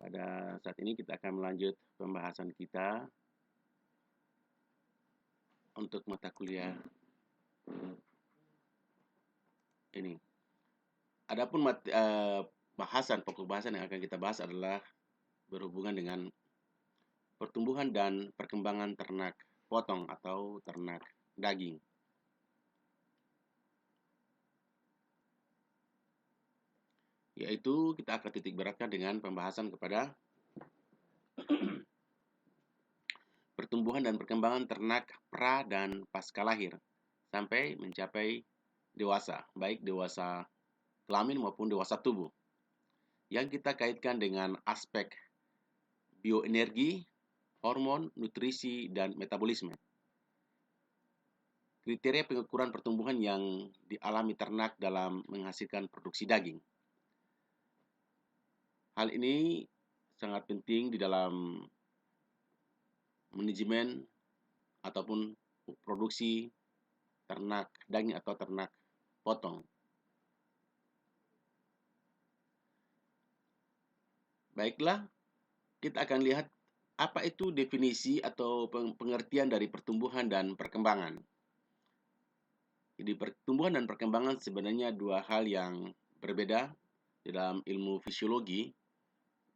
Pada saat ini kita akan melanjut pembahasan kita untuk mata kuliah ini. Adapun pokok bahasan yang akan kita bahas adalah berhubungan dengan pertumbuhan dan perkembangan ternak potong atau ternak daging. Yaitu kita akan titik beratkan dengan pembahasan kepada pertumbuhan dan perkembangan ternak pra dan pasca lahir sampai mencapai dewasa, baik dewasa kelamin maupun dewasa tubuh. Yang kita kaitkan dengan aspek bioenergi, hormon, nutrisi, dan metabolisme. Kriteria pengukuran pertumbuhan yang dialami ternak dalam menghasilkan produksi daging. Hal ini sangat penting di dalam manajemen ataupun produksi ternak daging atau ternak potong. Baiklah, kita akan lihat apa itu definisi atau pengertian dari pertumbuhan dan perkembangan. Jadi pertumbuhan dan perkembangan sebenarnya dua hal yang berbeda di dalam ilmu fisiologi,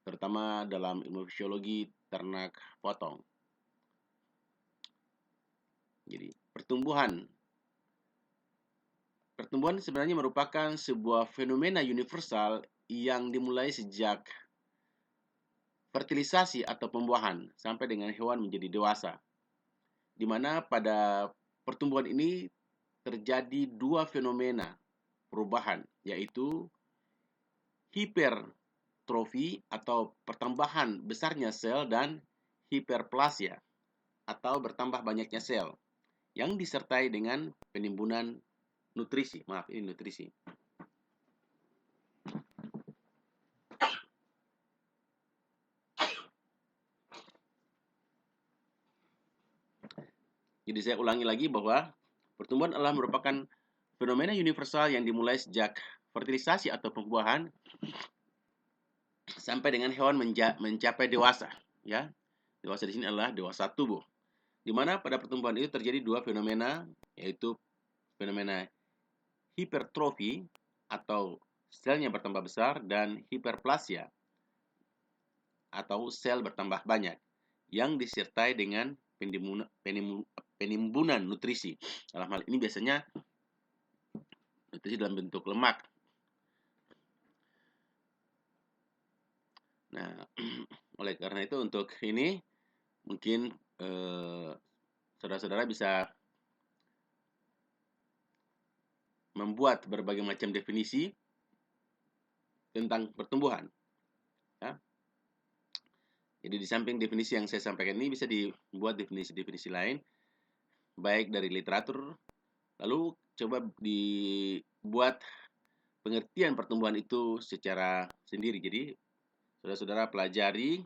terutama dalam ilmu fisiologi ternak potong. Jadi pertumbuhan sebenarnya merupakan sebuah fenomena universal yang dimulai sejak fertilisasi atau pembuahan sampai dengan hewan menjadi dewasa. Di mana pada pertumbuhan ini terjadi dua fenomena perubahan, yaitu hipertrofi atau pertambahan besarnya sel dan hiperplasia atau bertambah banyaknya sel yang disertai dengan penimbunan nutrisi. Nutrisi. Jadi saya ulangi lagi bahwa pertumbuhan adalah merupakan fenomena universal yang dimulai sejak fertilisasi atau pembuahan sampai dengan hewan mencapai dewasa. Ya, dewasa di sini adalah dewasa tubuh. Di mana pada pertumbuhan itu terjadi dua fenomena, yaitu fenomena hipertrofi atau selnya bertambah besar dan hiperplasia atau sel bertambah banyak yang disertai dengan penimbunan nutrisi. Dalam hal ini biasanya nutrisi dalam bentuk lemak. Nah, oleh karena itu untuk ini mungkin saudara-saudara bisa membuat berbagai macam definisi tentang pertumbuhan. Ya. Jadi di samping definisi yang saya sampaikan ini bisa dibuat definisi-definisi lain, baik dari literatur, lalu coba dibuat pengertian pertumbuhan itu secara sendiri. Jadi saudara-saudara pelajari,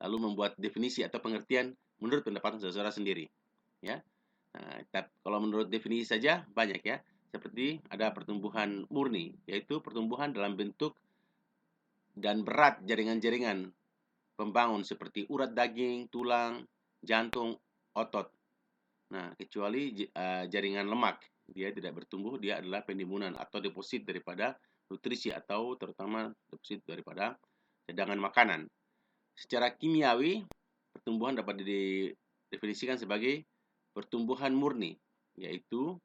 lalu membuat definisi atau pengertian menurut pendapat saudara-saudara sendiri. Ya. Nah, kalau menurut definisi saja banyak ya. Seperti ada pertumbuhan murni, yaitu pertumbuhan dalam bentuk dan berat jaringan-jaringan pembangun seperti urat daging, tulang, jantung, otot. Nah, kecuali jaringan lemak, dia tidak bertumbuh, dia adalah penimbunan atau deposit daripada nutrisi atau terutama deposit daripada cadangan makanan. Secara kimiawi, pertumbuhan dapat didefinisikan sebagai pertumbuhan murni, yaitu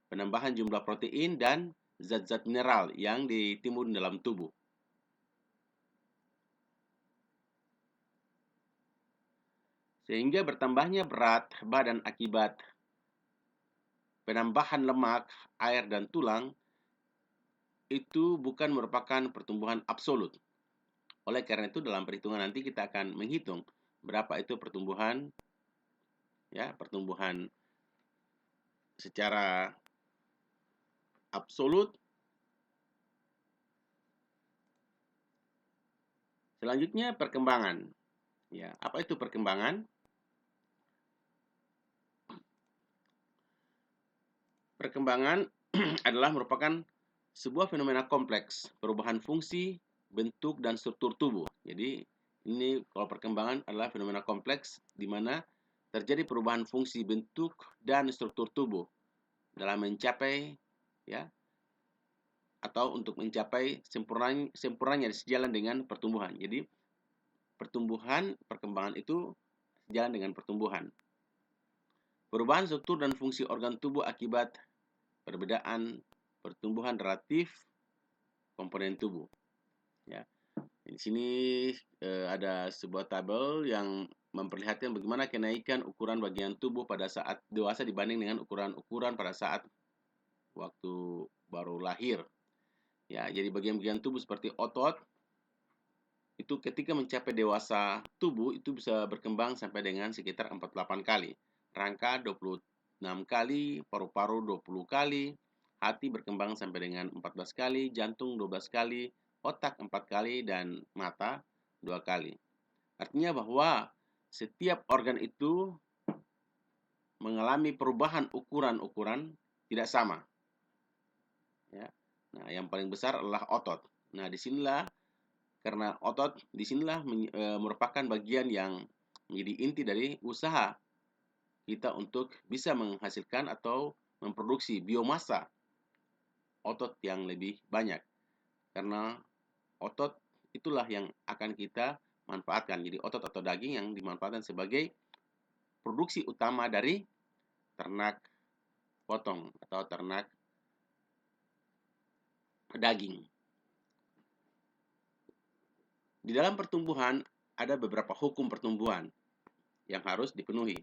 penambahan jumlah protein dan zat-zat mineral yang ditimbun dalam tubuh. Sehingga bertambahnya berat badan akibat penambahan lemak, air, dan tulang itu bukan merupakan pertumbuhan absolut. Oleh karena itu dalam perhitungan nanti kita akan menghitung berapa itu pertumbuhan, ya, pertumbuhan secara absolut. Selanjutnya perkembangan. Ya, apa itu perkembangan? Perkembangan adalah merupakan sebuah fenomena kompleks, perubahan fungsi, bentuk, dan struktur tubuh. Jadi Ini kalau perkembangan adalah fenomena kompleks di mana terjadi perubahan fungsi, bentuk, dan struktur tubuh dalam mencapai ya atau untuk mencapai sempurnanya sejalan dengan pertumbuhan. Jadi perkembangan itu sejalan dengan pertumbuhan. Perubahan struktur dan fungsi organ tubuh akibat perbedaan pertumbuhan relatif komponen tubuh. Ya. Di sini ada sebuah tabel yang memperlihatkan bagaimana kenaikan ukuran bagian tubuh pada saat dewasa dibanding dengan ukuran-ukuran pada saat waktu baru lahir. Ya, jadi bagian-bagian tubuh seperti otot itu ketika mencapai dewasa tubuh itu bisa berkembang sampai dengan sekitar 48 kali. Rangka 26 kali, paru-paru 20 kali, hati berkembang sampai dengan 14 kali, jantung 12 kali, otak 4 kali, dan mata 2 kali. Artinya bahwa setiap organ itu mengalami perubahan ukuran-ukuran tidak sama. Ya. Nah, yang paling besar adalah otot. Nah, disinilah karena otot disinilah merupakan bagian yang menjadi inti dari usaha kita untuk bisa menghasilkan atau memproduksi biomasa otot yang lebih banyak. Karena otot itulah yang akan kita manfaatkan. Jadi otot atau daging yang dimanfaatkan sebagai produksi utama dari ternak potong atau ternak daging. Di dalam pertumbuhan ada beberapa hukum pertumbuhan yang harus dipenuhi.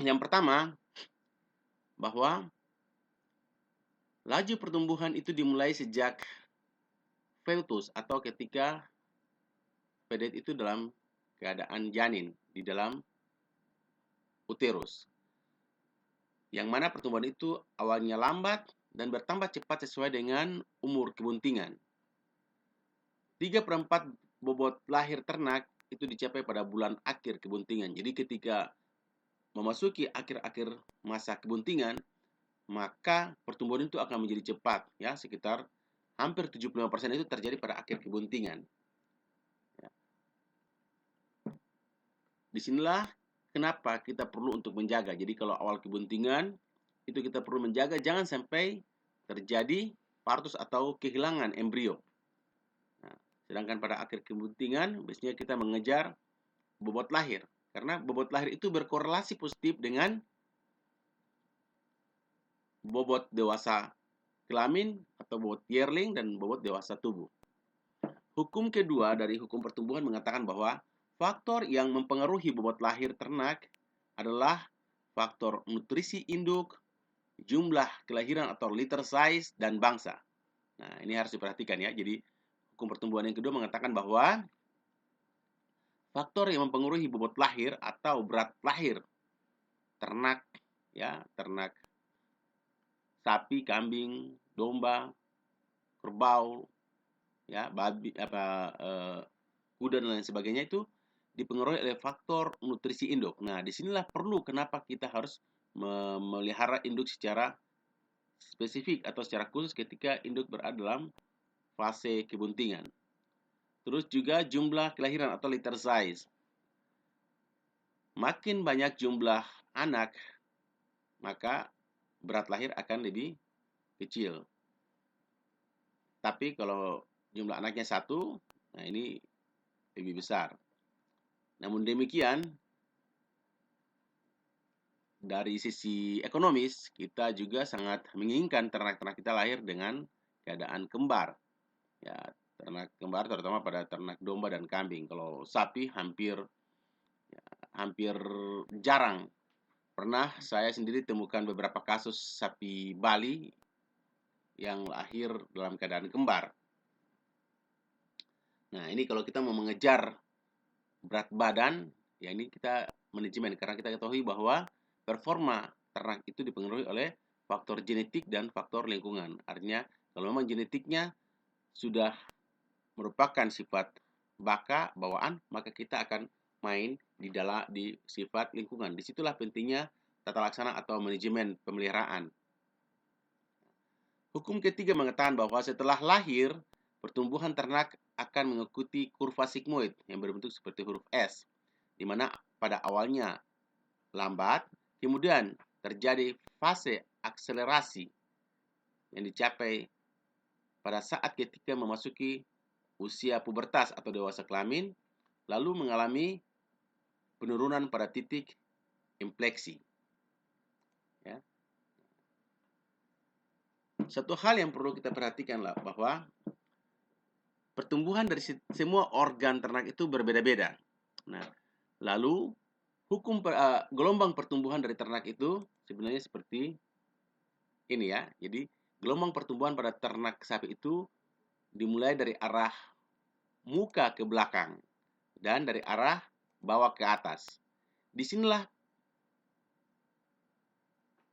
Yang pertama, bahwa laju pertumbuhan itu dimulai sejak foetus atau ketika pedet itu dalam keadaan janin di dalam uterus. Yang mana pertumbuhan itu awalnya lambat dan bertambah cepat sesuai dengan umur kebuntingan. 3/4 bobot lahir ternak itu dicapai pada bulan akhir kebuntingan. Jadi ketika memasuki akhir-akhir masa kebuntingan, maka pertumbuhan itu akan menjadi cepat, ya, sekitar hampir 75% itu terjadi pada akhir kebuntingan. Ya. Disinilah kenapa kita perlu untuk menjaga. Jadi kalau awal kebuntingan itu kita perlu menjaga jangan sampai terjadi partus atau kehilangan embrio. Nah, sedangkan pada akhir kebuntingan biasanya kita mengejar bobot lahir. Karena bobot lahir itu berkorelasi positif dengan bobot dewasa kelamin atau bobot yearling dan bobot dewasa tubuh. Hukum kedua dari hukum pertumbuhan mengatakan bahwa faktor yang mempengaruhi bobot lahir ternak adalah faktor nutrisi induk, jumlah kelahiran atau litter size, dan bangsa. Nah, ini harus diperhatikan ya. Jadi, hukum pertumbuhan yang kedua mengatakan bahwa faktor yang mempengaruhi bobot lahir atau berat lahir ternak, ya, ternak sapi, kambing, domba, kerbau, ya, babi, kuda dan lain sebagainya itu dipengaruhi oleh faktor nutrisi induk. Nah, disinilah perlu kenapa kita harus memelihara induk secara spesifik atau secara khusus ketika induk berada dalam fase kebuntingan. Terus juga jumlah kelahiran atau litter size. Makin banyak jumlah anak, maka berat lahir akan lebih kecil. Tapi kalau jumlah anaknya 1, nah ini lebih besar. Namun demikian, dari sisi ekonomis, kita juga sangat menginginkan ternak-ternak kita lahir dengan keadaan kembar. Ya, ternak kembar terutama pada ternak domba dan kambing. Kalau sapi hampir jarang. Pernah saya sendiri temukan beberapa kasus sapi Bali yang lahir dalam keadaan kembar. Nah, ini kalau kita mau mengejar berat badan, ya ini kita manajemen. Karena kita ketahui bahwa performa ternak itu dipengaruhi oleh faktor genetik dan faktor lingkungan. Artinya, kalau memang genetiknya sudah merupakan sifat bawaan, maka kita akan main di sifat lingkungan. Disitulah pentingnya tata laksana atau manajemen pemeliharaan. Hukum ketiga mengatakan bahwa setelah lahir, pertumbuhan ternak akan mengikuti kurva sigmoid yang berbentuk seperti huruf S, di mana pada awalnya lambat, kemudian terjadi fase akselerasi yang dicapai pada saat ketika memasuki usia pubertas atau dewasa kelamin, lalu mengalami penurunan pada titik infleksi. Ya. Satu hal yang perlu kita perhatikanlah bahwa pertumbuhan dari semua organ ternak itu berbeda-beda. Nah, lalu gelombang pertumbuhan dari ternak itu sebenarnya seperti ini ya. Jadi gelombang pertumbuhan pada ternak sapi itu dimulai dari arah muka ke belakang dan dari arah bawah ke atas. Disinilah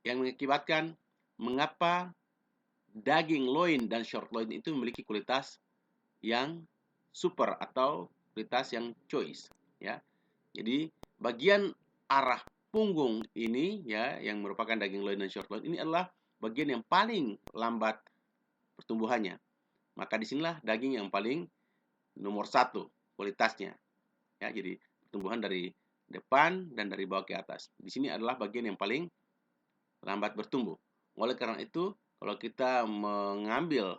yang mengakibatkan mengapa daging loin dan short loin itu memiliki kualitas yang super atau kualitas yang choice ya. Jadi bagian arah punggung ini ya yang merupakan daging loin dan short loin ini adalah bagian yang paling lambat pertumbuhannya. Maka disinilah daging yang paling nomor 1 kualitasnya. Ya, jadi pertumbuhan dari depan dan dari bawah ke atas. Di sini adalah bagian yang paling lambat bertumbuh. Oleh karena itu, kalau kita mengambil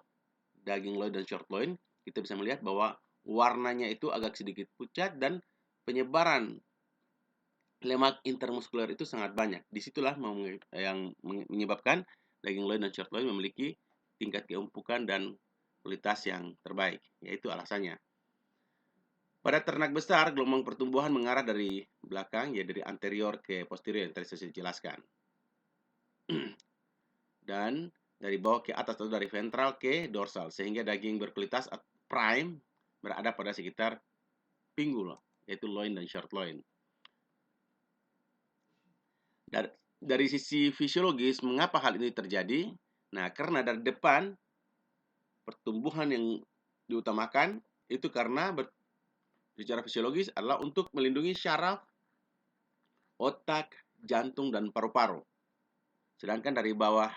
daging loin dan short loin, kita bisa melihat bahwa warnanya itu agak sedikit pucat dan penyebaran lemak intermuskuler itu sangat banyak. Disitulah yang menyebabkan daging loin dan short loin memiliki tingkat keumpukan dan kualitas yang terbaik. Yaitu alasannya. Pada ternak besar, gelombang pertumbuhan mengarah dari belakang, ya dari anterior ke posterior yang tadi saya jelaskan. Dan dari bawah ke atas atau dari ventral ke dorsal, sehingga daging berkualitas prime berada pada sekitar pinggul, yaitu loin dan short loin. Dari sisi fisiologis, mengapa hal ini terjadi? Nah, karena dari depan, pertumbuhan yang diutamakan itu karena secara fisiologis adalah untuk melindungi syaraf, otak, jantung, dan paru-paru. Sedangkan dari bawah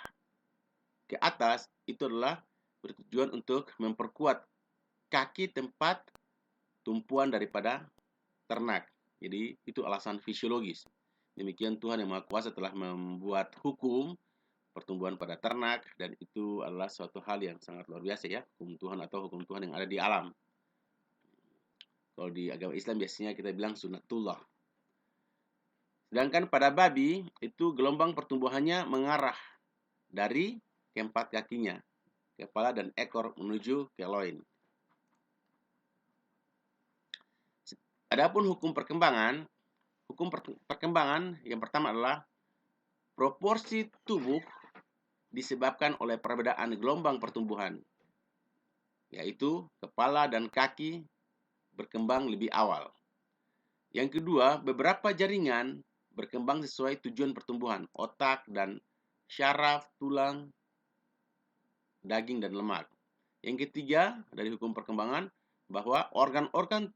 ke atas itu adalah bertujuan untuk memperkuat kaki tempat tumpuan daripada ternak. Jadi itu alasan fisiologis. Demikian Tuhan yang Maha Kuasa telah membuat hukum pertumbuhan pada ternak dan itu adalah suatu hal yang sangat luar biasa ya, hukum Tuhan atau hukum Tuhan yang ada di alam. Kalau di agama Islam biasanya kita bilang sunatullah. Sedangkan pada babi itu gelombang pertumbuhannya mengarah dari keempat kakinya, kepala dan ekor menuju ke loin. Adapun hukum perkembangan yang pertama adalah proporsi tubuh disebabkan oleh perbedaan gelombang pertumbuhan, yaitu kepala dan kaki berkembang lebih awal. Yang kedua, beberapa jaringan berkembang sesuai tujuan pertumbuhan, otak dan syaraf, tulang, daging, dan lemak. Yang ketiga, dari hukum perkembangan, bahwa organ-organ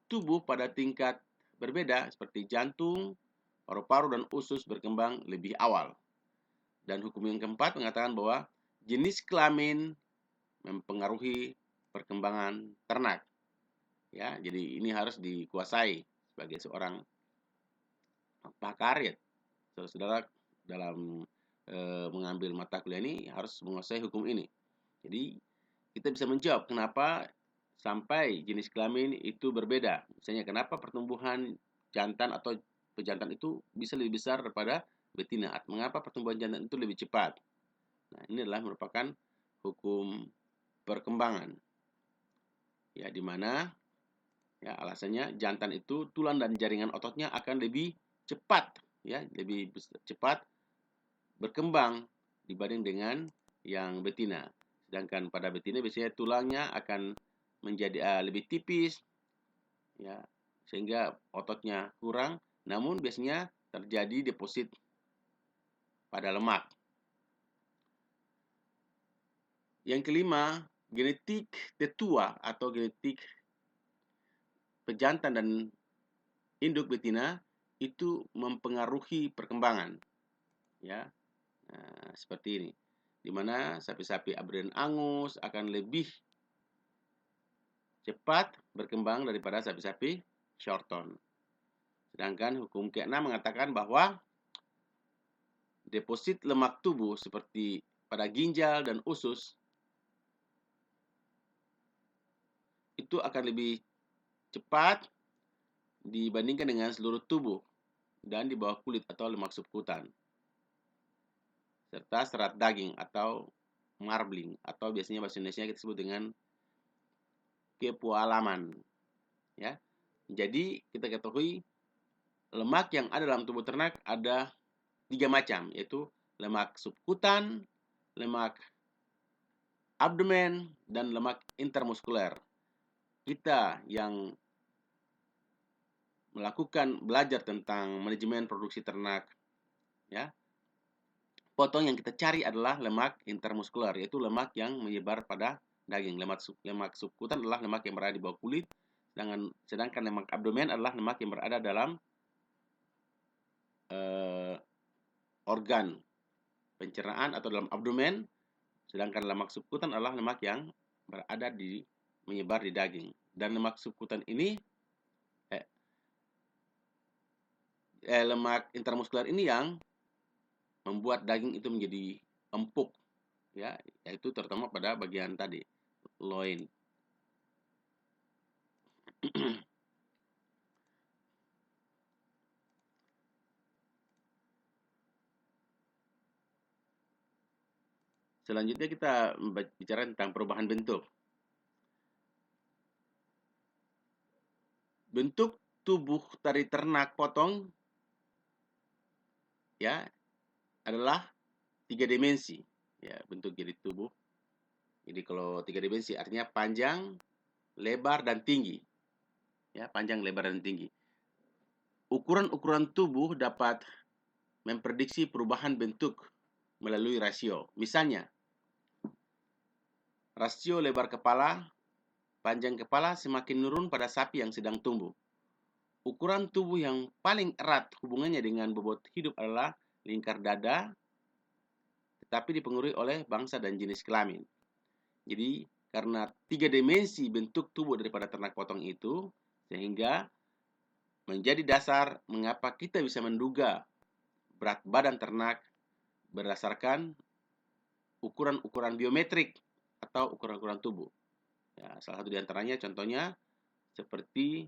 tubuh pada tingkat berbeda seperti jantung, paru-paru, dan usus berkembang lebih awal. Dan hukum yang keempat mengatakan bahwa jenis kelamin mempengaruhi perkembangan ternak. Ya, jadi ini harus dikuasai sebagai seorang pakar ya. Saudara dalam mengambil mata kuliah ini harus menguasai hukum ini. Jadi kita bisa menjawab kenapa sampai jenis kelamin itu berbeda. Misalnya kenapa pertumbuhan jantan atau pejantan itu bisa lebih besar daripada betina. Mengapa pertumbuhan jantan itu lebih cepat. Nah, ini adalah merupakan hukum perkembangan. Ya, di mana ya alasannya jantan itu tulang dan jaringan ototnya akan lebih cepat ya, lebih cepat berkembang dibanding dengan yang betina. Sedangkan pada betina biasanya tulangnya akan menjadi lebih tipis ya, sehingga ototnya kurang, namun biasanya terjadi deposit pada lemak. Yang kelima, genetik tetua atau genetik pejantan dan induk betina itu mempengaruhi perkembangan. Ya. Nah, seperti ini. Di mana sapi-sapi Aberdeen Angus akan lebih cepat berkembang daripada sapi-sapi shorthorn. Sedangkan hukum ke-6 mengatakan bahwa deposit lemak tubuh seperti pada ginjal dan usus itu akan lebih cepat dibandingkan dengan seluruh tubuh dan di bawah kulit atau lemak subkutan, serta serat daging atau marbling, atau biasanya bahasa Indonesia kita sebut dengan kepualaman. Ya, jadi kita ketahui lemak yang ada dalam tubuh ternak ada 3 macam, yaitu lemak subkutan, lemak abdomen, dan lemak intermuskuler. Kita yang melakukan belajar tentang manajemen produksi ternak, ya, potong yang kita cari adalah lemak intermuskuler, yaitu lemak yang menyebar pada daging. Lemak subkutan adalah lemak yang berada di bawah kulit, sedangkan lemak abdomen adalah lemak yang berada dalam organ pencernaan atau dalam abdomen, sedangkan lemak subkutan adalah lemak yang berada menyebar di daging. Dan lemak subkutan ini lemak intermuskuler ini yang membuat daging itu menjadi empuk, ya, yaitu terutama pada bagian tadi loin. Selanjutnya kita bicara tentang perubahan bentuk. Bentuk tubuh dari ternak potong, ya, adalah 3 dimensi. Ya, bentuk jadi tubuh. Jadi kalau 3 dimensi artinya panjang, lebar, dan tinggi. Ya, panjang, lebar, dan tinggi. Ukuran-ukuran tubuh dapat memprediksi perubahan bentuk melalui rasio. Misalnya, rasio lebar kepala, panjang kepala semakin menurun pada sapi yang sedang tumbuh. Ukuran tubuh yang paling erat hubungannya dengan bobot hidup adalah lingkar dada, tetapi dipengaruhi oleh bangsa dan jenis kelamin. Jadi, karena 3 dimensi bentuk tubuh daripada ternak potong itu, sehingga menjadi dasar mengapa kita bisa menduga berat badan ternak berdasarkan ukuran-ukuran biometrik atau ukuran-ukuran tubuh. Ya, salah satu di antaranya contohnya seperti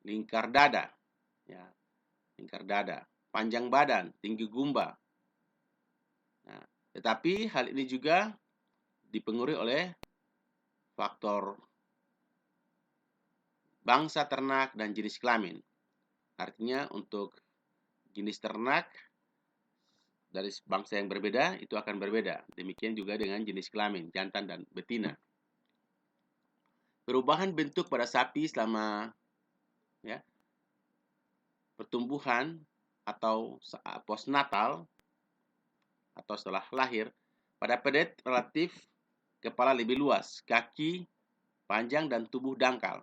lingkar dada, ya, lingkar dada, panjang badan, tinggi gumba. Nah, tetapi hal ini juga dipengaruhi oleh faktor bangsa ternak dan jenis kelamin. Artinya untuk jenis ternak dari bangsa yang berbeda itu akan berbeda. Demikian juga dengan jenis kelamin, jantan dan betina. Perubahan bentuk pada sapi selama, ya, pertumbuhan atau postnatal atau setelah lahir, pada pedet relatif kepala lebih luas, kaki panjang, dan tubuh dangkal.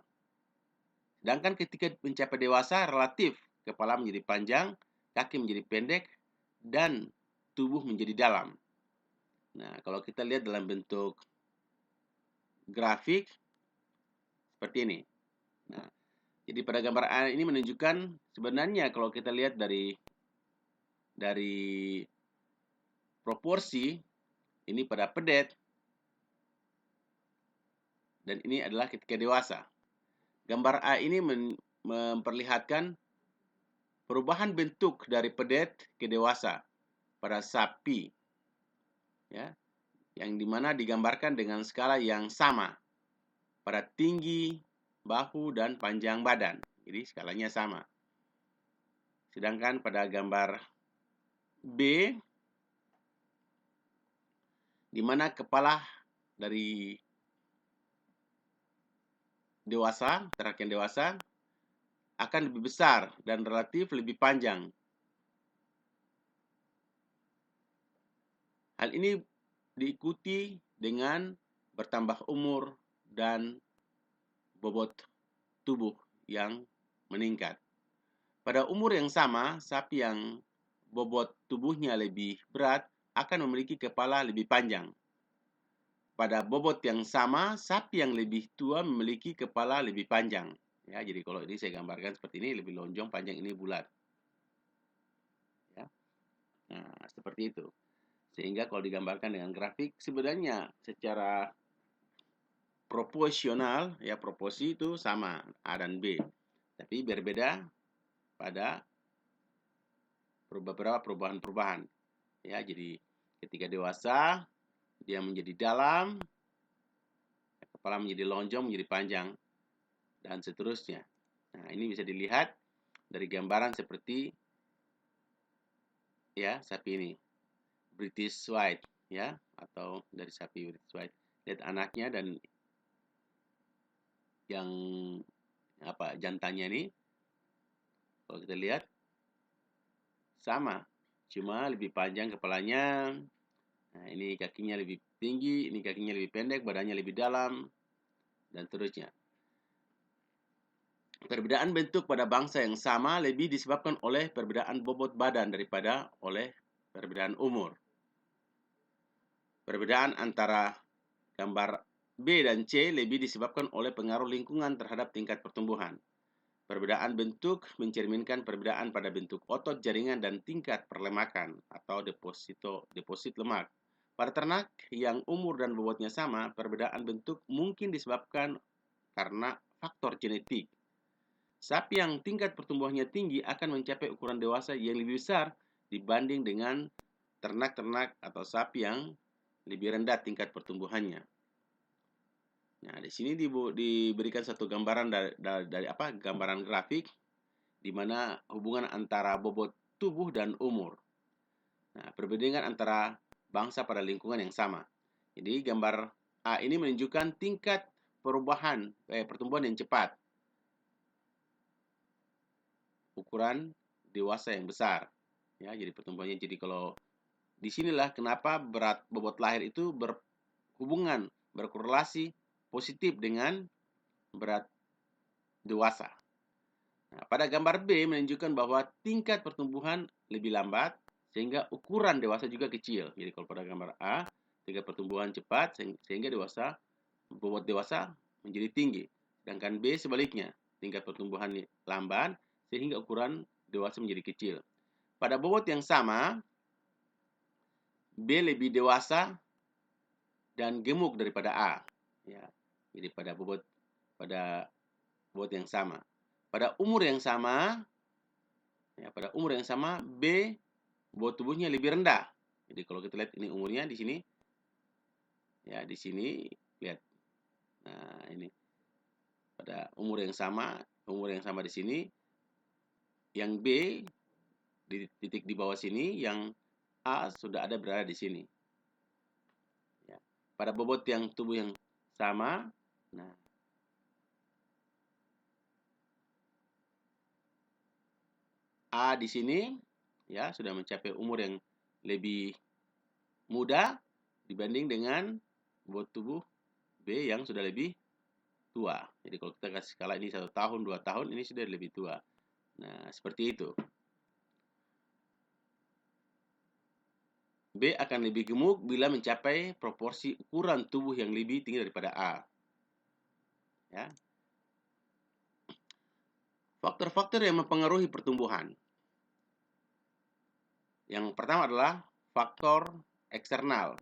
Sedangkan ketika mencapai dewasa, relatif kepala menjadi panjang, kaki menjadi pendek, dan tubuh menjadi dalam. Nah, kalau kita lihat dalam bentuk grafik seperti ini. Nah, jadi pada gambar A ini menunjukkan sebenarnya kalau kita lihat dari proporsi ini pada pedet dan ini adalah ketika dewasa. Gambar A ini memperlihatkan perubahan bentuk dari pedet ke dewasa pada sapi, ya, yang dimana digambarkan dengan skala yang sama pada tinggi, bahu, dan panjang badan. Jadi skalanya sama. Sedangkan pada gambar B, di mana kepala dari dewasa, ternak yang dewasa, akan lebih besar dan relatif lebih panjang. Hal ini diikuti dengan bertambah umur dan bobot tubuh yang meningkat. Pada umur yang sama, sapi yang bobot tubuhnya lebih berat akan memiliki kepala lebih panjang. pada bobot yang sama, sapi yang lebih tua memiliki kepala lebih panjang. Ya, jadi kalau ini saya gambarkan seperti ini, lebih lonjong, panjang, ini bulat. Ya. Nah, seperti itu. Sehingga kalau digambarkan dengan grafik, sebenarnya secara proporsional, ya proporsi itu sama, A dan B. Tapi berbeda pada beberapa perubahan-perubahan. Ya, jadi ketika dewasa, dia menjadi dalam, kepala menjadi lonjong, menjadi panjang, dan seterusnya. Nah, ini bisa dilihat dari gambaran seperti ya sapi ini, British White, ya, atau dari sapi British White. Lihat anaknya dan yang jantannya ini, kalau kita lihat sama, cuma lebih panjang kepalanya. Nah, ini kakinya lebih tinggi, ini kakinya lebih pendek, badannya lebih dalam, dan seterusnya. Perbedaan bentuk pada bangsa yang sama lebih disebabkan oleh perbedaan bobot badan daripada oleh perbedaan umur. Perbedaan antara gambar B dan C lebih disebabkan oleh pengaruh lingkungan terhadap tingkat pertumbuhan. Perbedaan bentuk mencerminkan perbedaan pada bentuk otot, jaringan, dan tingkat perlemakan atau deposit lemak. Pada ternak yang umur dan bobotnya sama, perbedaan bentuk mungkin disebabkan karena faktor genetik. Sapi yang tingkat pertumbuhannya tinggi akan mencapai ukuran dewasa yang lebih besar dibanding dengan ternak-ternak atau sapi yang lebih rendah tingkat pertumbuhannya. Nah, di sini diberikan satu gambaran dari gambaran grafik di mana hubungan antara bobot tubuh dan umur. Nah, perbedaan antara bangsa pada lingkungan yang sama. Jadi gambar A ini menunjukkan tingkat perubahan pertumbuhan yang cepat. Ukuran dewasa yang besar. Ya, jadi pertumbuhannya, jadi kalau disinilah kenapa berat bobot lahir itu berhubungan, berkorelasi positif dengan berat dewasa. Nah, pada gambar B menunjukkan bahwa tingkat pertumbuhan lebih lambat sehingga ukuran dewasa juga kecil. Jadi kalau pada gambar A, tingkat pertumbuhan cepat sehingga bobot dewasa menjadi tinggi. Sedangkan B sebaliknya, tingkat pertumbuhan lambat sehingga ukuran dewasa menjadi kecil. Pada bobot yang sama, B lebih dewasa dan gemuk daripada A. Ya, jadi pada bobot yang sama. Pada umur yang sama, B bobot tubuhnya lebih rendah. Jadi kalau kita lihat ini umurnya di sini, ya di sini lihat. Nah, ini pada umur yang sama di sini, yang B di titik di bawah sini, yang A sudah berada di sini. Ya. Pada bobot yang tubuh yang sama, nah A di sini ya sudah mencapai umur yang lebih muda dibanding dengan bobot tubuh B yang sudah lebih tua. Jadi kalau kita kasih skala ini 1 tahun, 2 tahun, ini sudah lebih tua. Nah, seperti itu. B akan lebih gemuk bila mencapai proporsi ukuran tubuh yang lebih tinggi daripada A. Ya. Faktor-faktor yang mempengaruhi pertumbuhan. Yang pertama adalah faktor eksternal.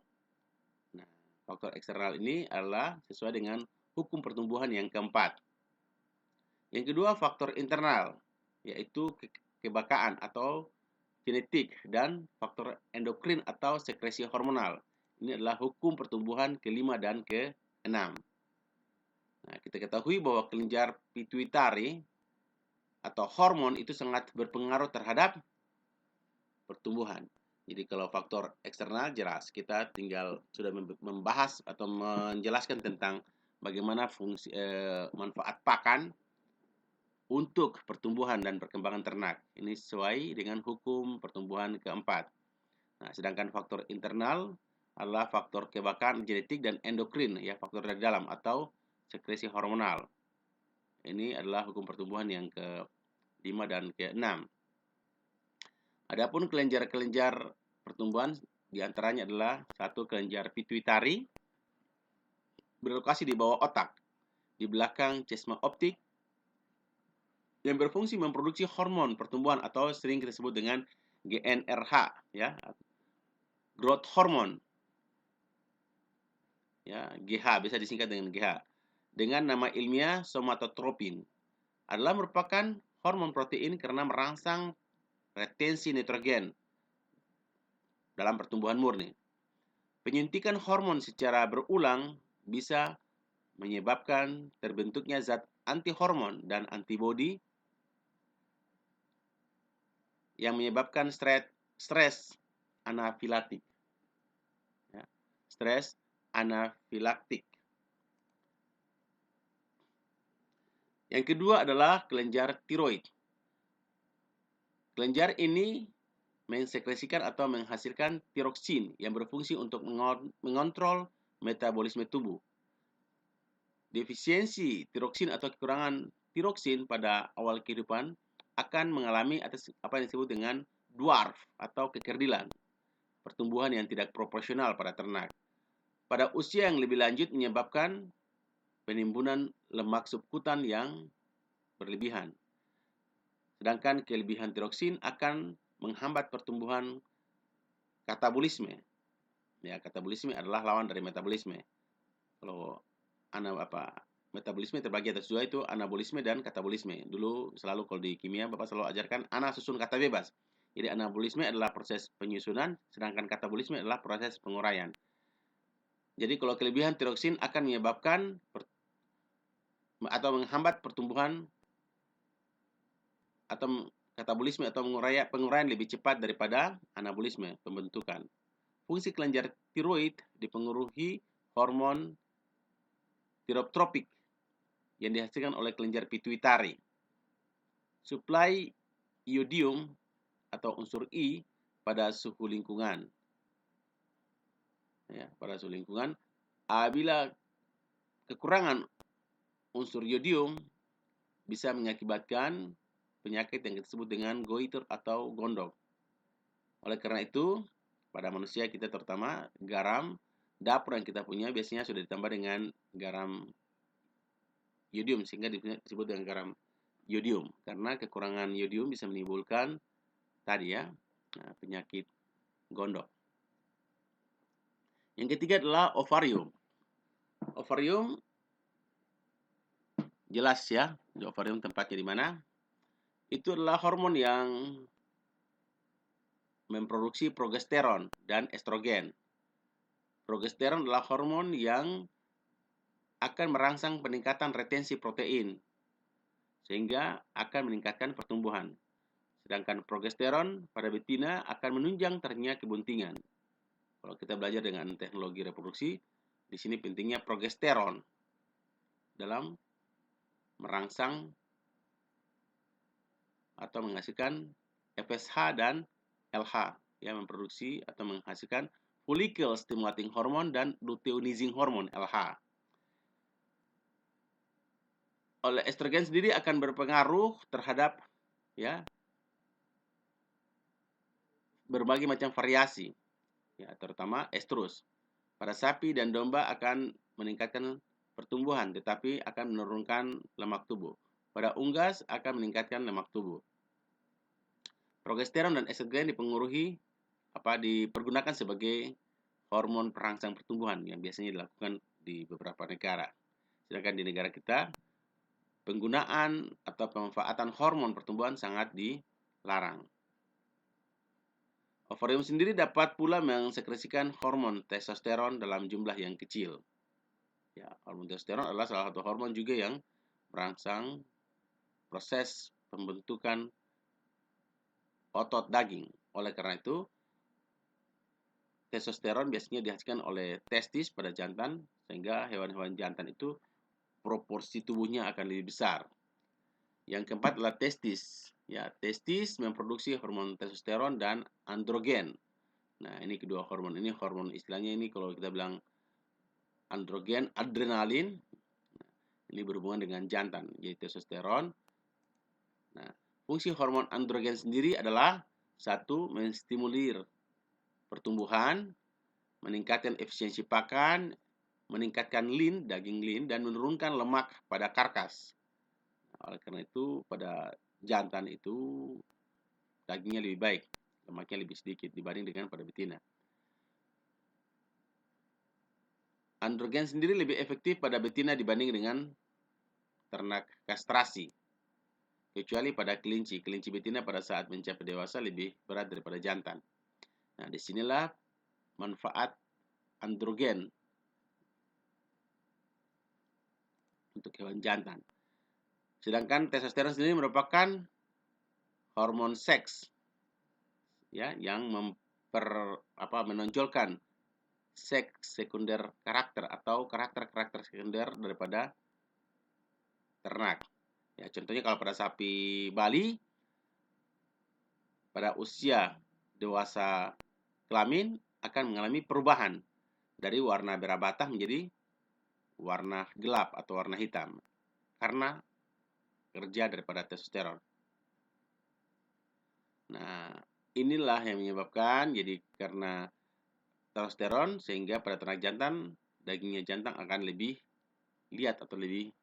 Nah, faktor eksternal ini adalah sesuai dengan hukum pertumbuhan yang keempat. Yang kedua, faktor internal, yaitu kekebakaan atau genetik, dan faktor endokrin atau sekresi hormonal. Ini adalah hukum pertumbuhan kelima dan keenam. Nah, kita ketahui bahwa kelenjar pituitari atau hormon itu sangat berpengaruh terhadap pertumbuhan. Jadi kalau faktor eksternal jelas, kita tinggal sudah membahas atau menjelaskan tentang bagaimana fungsi manfaat pakan untuk pertumbuhan dan perkembangan ternak. Ini sesuai dengan hukum pertumbuhan keempat. Nah, sedangkan faktor internal adalah faktor kekebakaan genetik dan endokrin, ya, faktor dari dalam atau sekresi hormonal. Ini adalah hukum pertumbuhan yang ke-5 dan ke-6. Adapun kelenjar-kelenjar pertumbuhan diantaranya adalah satu kelenjar pituitari, berlokasi di bawah otak, di belakang chiasma optik, yang berfungsi memproduksi hormon pertumbuhan atau sering kita sebut dengan GnRH, ya, growth hormone, ya, GH, bisa disingkat dengan GH, dengan nama ilmiah somatotropin, adalah merupakan hormon protein karena merangsang retensi nitrogen dalam pertumbuhan murni. Penyuntikan hormon secara berulang bisa menyebabkan terbentuknya zat antihormon dan antibodi yang menyebabkan stres anafilaktik. Ya, stres anafilaktik. Yang kedua adalah kelenjar tiroid. Kelenjar ini mensekresikan atau menghasilkan tiroksin yang berfungsi untuk mengontrol metabolisme tubuh. Defisiensi tiroksin atau kekurangan tiroksin pada awal kehidupan akan mengalami apa yang disebut dengan dwarf atau kekerdilan, pertumbuhan yang tidak proporsional pada ternak. Pada usia yang lebih lanjut menyebabkan penimbunan lemak subkutan yang berlebihan. Sedangkan kelebihan tiroksin akan menghambat pertumbuhan katabolisme. Ya, katabolisme adalah lawan dari metabolisme. Kalau metabolisme terbagi atas dua, itu anabolisme dan katabolisme. Dulu selalu kalau di kimia Bapak selalu ajarkan ana susun kata bebas. Jadi anabolisme adalah proses penyusunan, sedangkan katabolisme adalah proses penguraian. Jadi kalau kelebihan tiroksin akan menyebabkan atau menghambat pertumbuhan atau katabolisme atau penguraian lebih cepat daripada anabolisme, pembentukan. Fungsi kelenjar tiroid dipengaruhi hormon tirotropik yang dihasilkan oleh kelenjar pituitari. Suplai iodium atau unsur I pada suhu lingkungan. Ya, pada suhu lingkungan, apabila kekurangan unsur iodium bisa mengakibatkan penyakit yang disebut dengan goiter atau gondok. Oleh karena itu, pada manusia kita terutama garam dapur yang kita punya biasanya sudah ditambah dengan garam iodium, sehingga disebut dengan garam iodium, karena kekurangan iodium bisa menimbulkan tadi ya, penyakit gondok. Yang ketiga adalah ovarium. Ovarium jelas ya, ovarium tempatnya di mana? Itu adalah hormon yang memproduksi progesteron dan estrogen. Progesteron adalah hormon yang akan merangsang peningkatan retensi protein, sehingga akan meningkatkan pertumbuhan. Sedangkan progesteron pada betina akan menunjang terjadinya kebuntingan. Kalau kita belajar dengan teknologi reproduksi, di sini pentingnya progesteron dalam merangsang atau menghasilkan FSH dan LH, yang memproduksi atau menghasilkan follicle stimulating hormone dan luteinizing hormone LH. Oleh estrogen sendiri akan berpengaruh terhadap ya berbagai macam variasi, ya, terutama estrus. Pada sapi dan domba akan meningkatkan pertumbuhan, tetapi akan menurunkan lemak tubuh. Pada unggas akan meningkatkan lemak tubuh. Progesteron dan estrogen dipergunakan sebagai hormon perangsang pertumbuhan yang biasanya dilakukan di beberapa negara. Sedangkan di negara kita, penggunaan atau pemanfaatan hormon pertumbuhan sangat dilarang. Ovarium sendiri dapat pula mensekresikan hormon testosteron dalam jumlah yang kecil. Ya, hormon testosteron adalah salah satu hormon juga yang merangsang proses pembentukan otot daging. Oleh karena itu, testosteron biasanya dihasilkan oleh testis pada jantan, sehingga hewan-hewan jantan itu proporsi tubuhnya akan lebih besar. Yang keempat adalah testis. Ya, testis memproduksi hormon testosteron dan androgen. Nah, ini kedua hormon ini, hormon istilahnya ini kalau kita bilang androgen, adrenalin. Ini berhubungan dengan jantan, yaitu testosteron. Nah, fungsi hormon androgen sendiri adalah satu, menstimulir pertumbuhan, meningkatkan efisiensi pakan, meningkatkan lean, daging lean, dan menurunkan lemak pada karkas. Oleh karena itu, pada jantan itu dagingnya lebih baik, lemaknya lebih sedikit dibanding dengan pada betina. Androgen sendiri lebih efektif pada betina dibanding dengan ternak kastrasi. Kecuali pada kelinci. Kelinci betina pada saat mencapai dewasa lebih berat daripada jantan. Nah, disinilah manfaat androgen untuk hewan jantan. Sedangkan testosteron sendiri merupakan hormon seks, ya, yang menonjolkan seks sekunder karakter atau karakter-karakter sekunder daripada ternak. Ya, contohnya kalau pada sapi Bali pada usia dewasa kelamin akan mengalami perubahan dari warna merah bata menjadi warna gelap atau warna hitam karena kerja daripada testosteron. Nah, inilah yang menyebabkan jadi karena testosteron sehingga pada ternak jantan dagingnya jantan akan lebih lihat atau lebih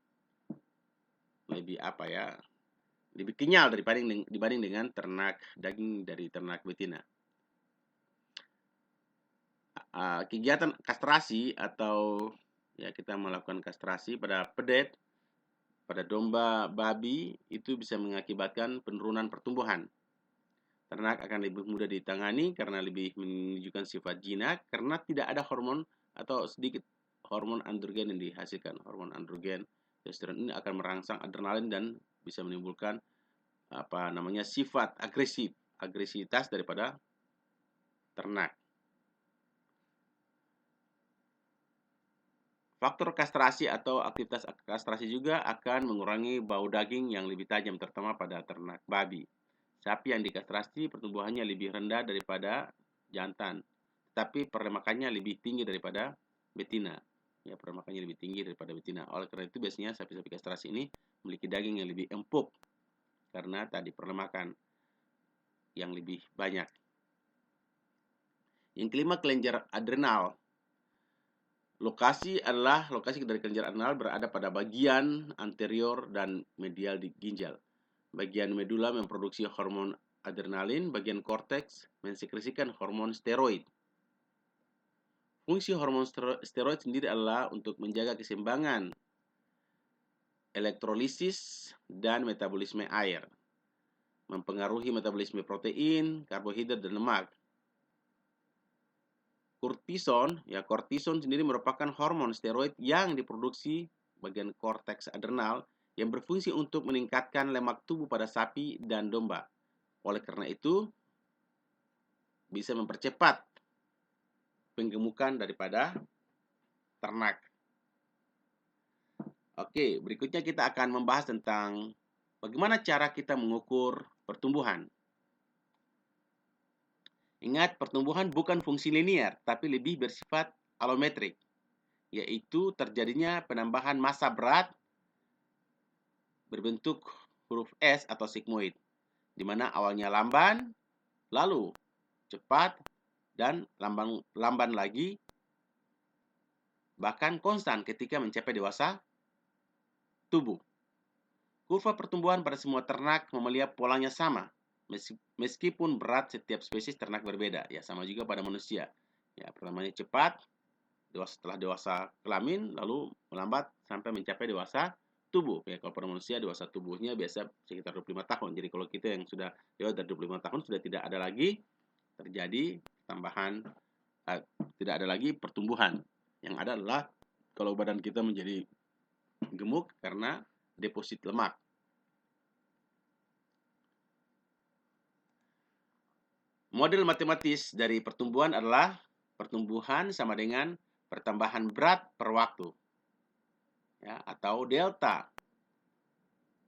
lebih kenyal dibanding dengan ternak daging dari ternak betina. Kegiatan kastrasi atau ya kita melakukan kastrasi pada pedet, pada domba, babi itu bisa mengakibatkan penurunan pertumbuhan. Ternak akan lebih mudah ditangani karena lebih menunjukkan sifat jinak karena tidak ada hormon atau sedikit hormon androgen yang dihasilkan. Hormon androgen testosteron ini akan merangsang adrenalin dan bisa menimbulkan sifat agresivitas daripada ternak. Faktor kastrasi atau aktivitas kastrasi juga akan mengurangi bau daging yang lebih tajam terutama pada ternak babi. Sapi yang dikastrasi pertumbuhannya lebih rendah daripada jantan, tapi perlemakannya lebih tinggi daripada betina. Ya, perlemakannya lebih tinggi daripada betina. Oleh karena itu biasanya sapi-sapi kastrasi ini memiliki daging yang lebih empuk karena tadi perlemakan yang lebih banyak. Yang kelima, kelenjar adrenal. Lokasi dari kelenjar adrenal berada pada bagian anterior dan medial di ginjal. Bagian medula memproduksi hormon adrenalin, bagian korteks mensekresikan hormon steroid. Fungsi hormon steroid sendiri adalah untuk menjaga keseimbangan elektrolisis dan metabolisme air, mempengaruhi metabolisme protein, karbohidrat, dan lemak. Kortison sendiri merupakan hormon steroid yang diproduksi bagian korteks adrenal yang berfungsi untuk meningkatkan lemak tubuh pada sapi dan domba. Oleh karena itu, bisa mempercepat penggemukan daripada ternak. Oke, berikutnya kita akan membahas tentang bagaimana cara kita mengukur pertumbuhan. Ingat, pertumbuhan bukan fungsi linear, tapi lebih bersifat alometrik, yaitu terjadinya penambahan massa berat berbentuk huruf S atau sigmoid, di mana awalnya lamban, lalu cepat, dan lamban lagi, bahkan konstan ketika mencapai dewasa tubuh. Kurva pertumbuhan pada semua ternak mamalia polanya sama, meskipun berat setiap spesies ternak berbeda. Ya, sama juga pada manusia. Ya, pertamanya cepat, setelah dewasa kelamin, lalu melambat sampai mencapai dewasa tubuh. Ya, kalau pada manusia dewasa tubuhnya biasa sekitar 25 tahun. Jadi kalau kita yang sudah lewat dari 25 tahun sudah tidak ada lagi terjadi tambahan, tidak ada lagi pertumbuhan. Yang ada adalah kalau badan kita menjadi gemuk karena deposit lemak. Model matematis dari pertumbuhan adalah pertumbuhan sama dengan pertambahan berat per waktu. Ya, atau delta.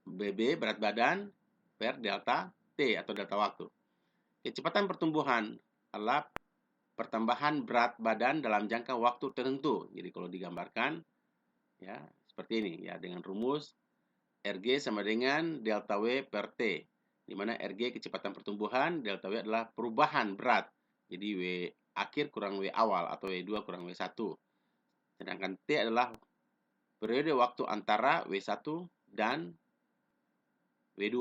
BB berat badan per delta T atau delta waktu. Kecepatan pertumbuhan adalah pertambahan berat badan dalam jangka waktu tertentu. Jadi kalau digambarkan ya seperti ini ya dengan rumus RG sama dengan delta W per T, di mana RG kecepatan pertumbuhan, delta W adalah perubahan berat. Jadi W akhir kurang W awal atau W2 kurang W1. Sedangkan T adalah periode waktu antara W1 dan W2.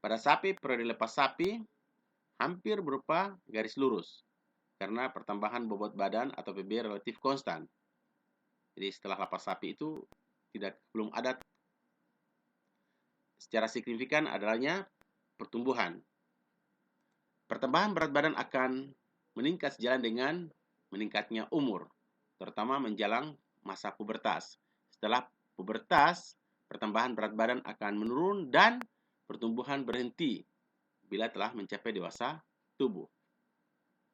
Pada sapi, periode lepas sapi hampir berupa garis lurus karena pertambahan bobot badan atau PB relatif konstan. Jadi setelah lepas sapi itu belum ada secara signifikan adanya pertumbuhan. Pertambahan berat badan akan meningkat sejalan dengan meningkatnya umur, terutama menjelang masa pubertas. Setelah pubertas, pertambahan berat badan akan menurun dan pertumbuhan berhenti bila telah mencapai dewasa tubuh.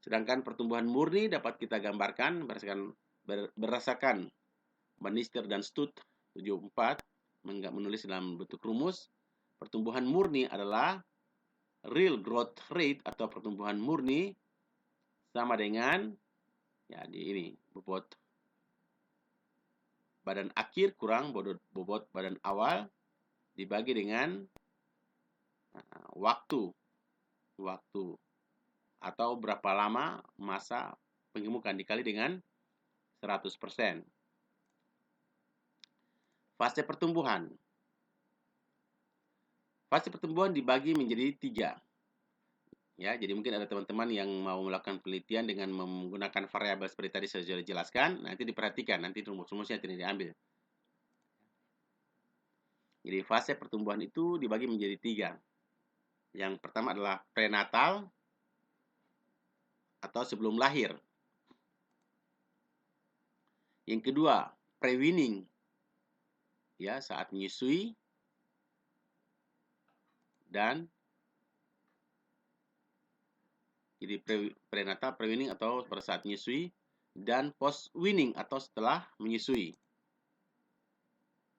Sedangkan pertumbuhan murni dapat kita gambarkan berdasarkan Bannister dan Stutt 74 menulis dalam bentuk rumus. Pertumbuhan murni adalah real growth rate atau pertumbuhan murni sama dengan bobot badan akhir kurang bobot badan awal dibagi dengan waktu atau berapa lama masa penggemukan dikali dengan 100%. Fase pertumbuhan. Fase pertumbuhan dibagi menjadi 3. Ya, jadi mungkin ada teman-teman yang mau melakukan penelitian dengan menggunakan variabel seperti tadi saya sudah jelaskan, nanti diperhatikan, nanti rumus-rumusnya tidak diambil. Jadi fase pertumbuhan itu dibagi menjadi 3. Yang pertama adalah prenatal atau sebelum lahir. Yang kedua, pre-weaning, ya, saat menyusui, dan jadi prenatal, pre-weaning atau pada saat menyusui, dan post-weaning atau setelah menyusui.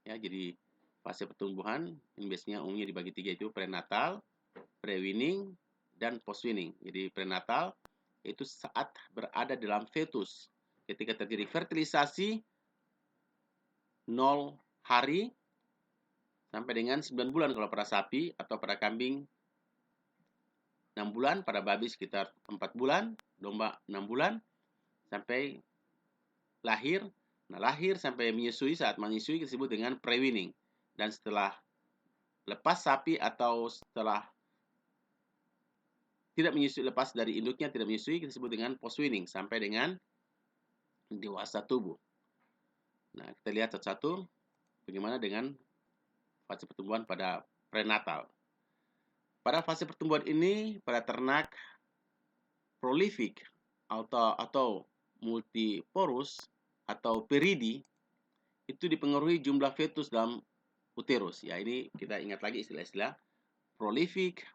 Ya, jadi fase pertumbuhan ini biasanya umumnya dibagi 3 itu prenatal, pre-weaning, dan post-weaning. Jadi prenatal itu saat berada dalam fetus. Ketika terjadi fertilisasi 0 hari sampai dengan 9 bulan kalau pada sapi, atau pada kambing 6 bulan, pada babi sekitar 4 bulan, domba 6 bulan, sampai lahir. Nah, lahir sampai menyusui, saat menyusui disebut dengan pre-weaning. Dan setelah lepas sapi atau setelah tidak menyusui, lepas dari induknya tidak menyusui, kita sebut dengan post-weaning sampai dengan dewasa tubuh. Nah, kita lihat satu-satu bagaimana dengan fase pertumbuhan pada prenatal. Pada fase pertumbuhan ini, pada ternak prolific atau multiporus atau peridi, itu dipengaruhi jumlah fetus dalam uterus. Ya, ini kita ingat lagi istilah-istilah prolific,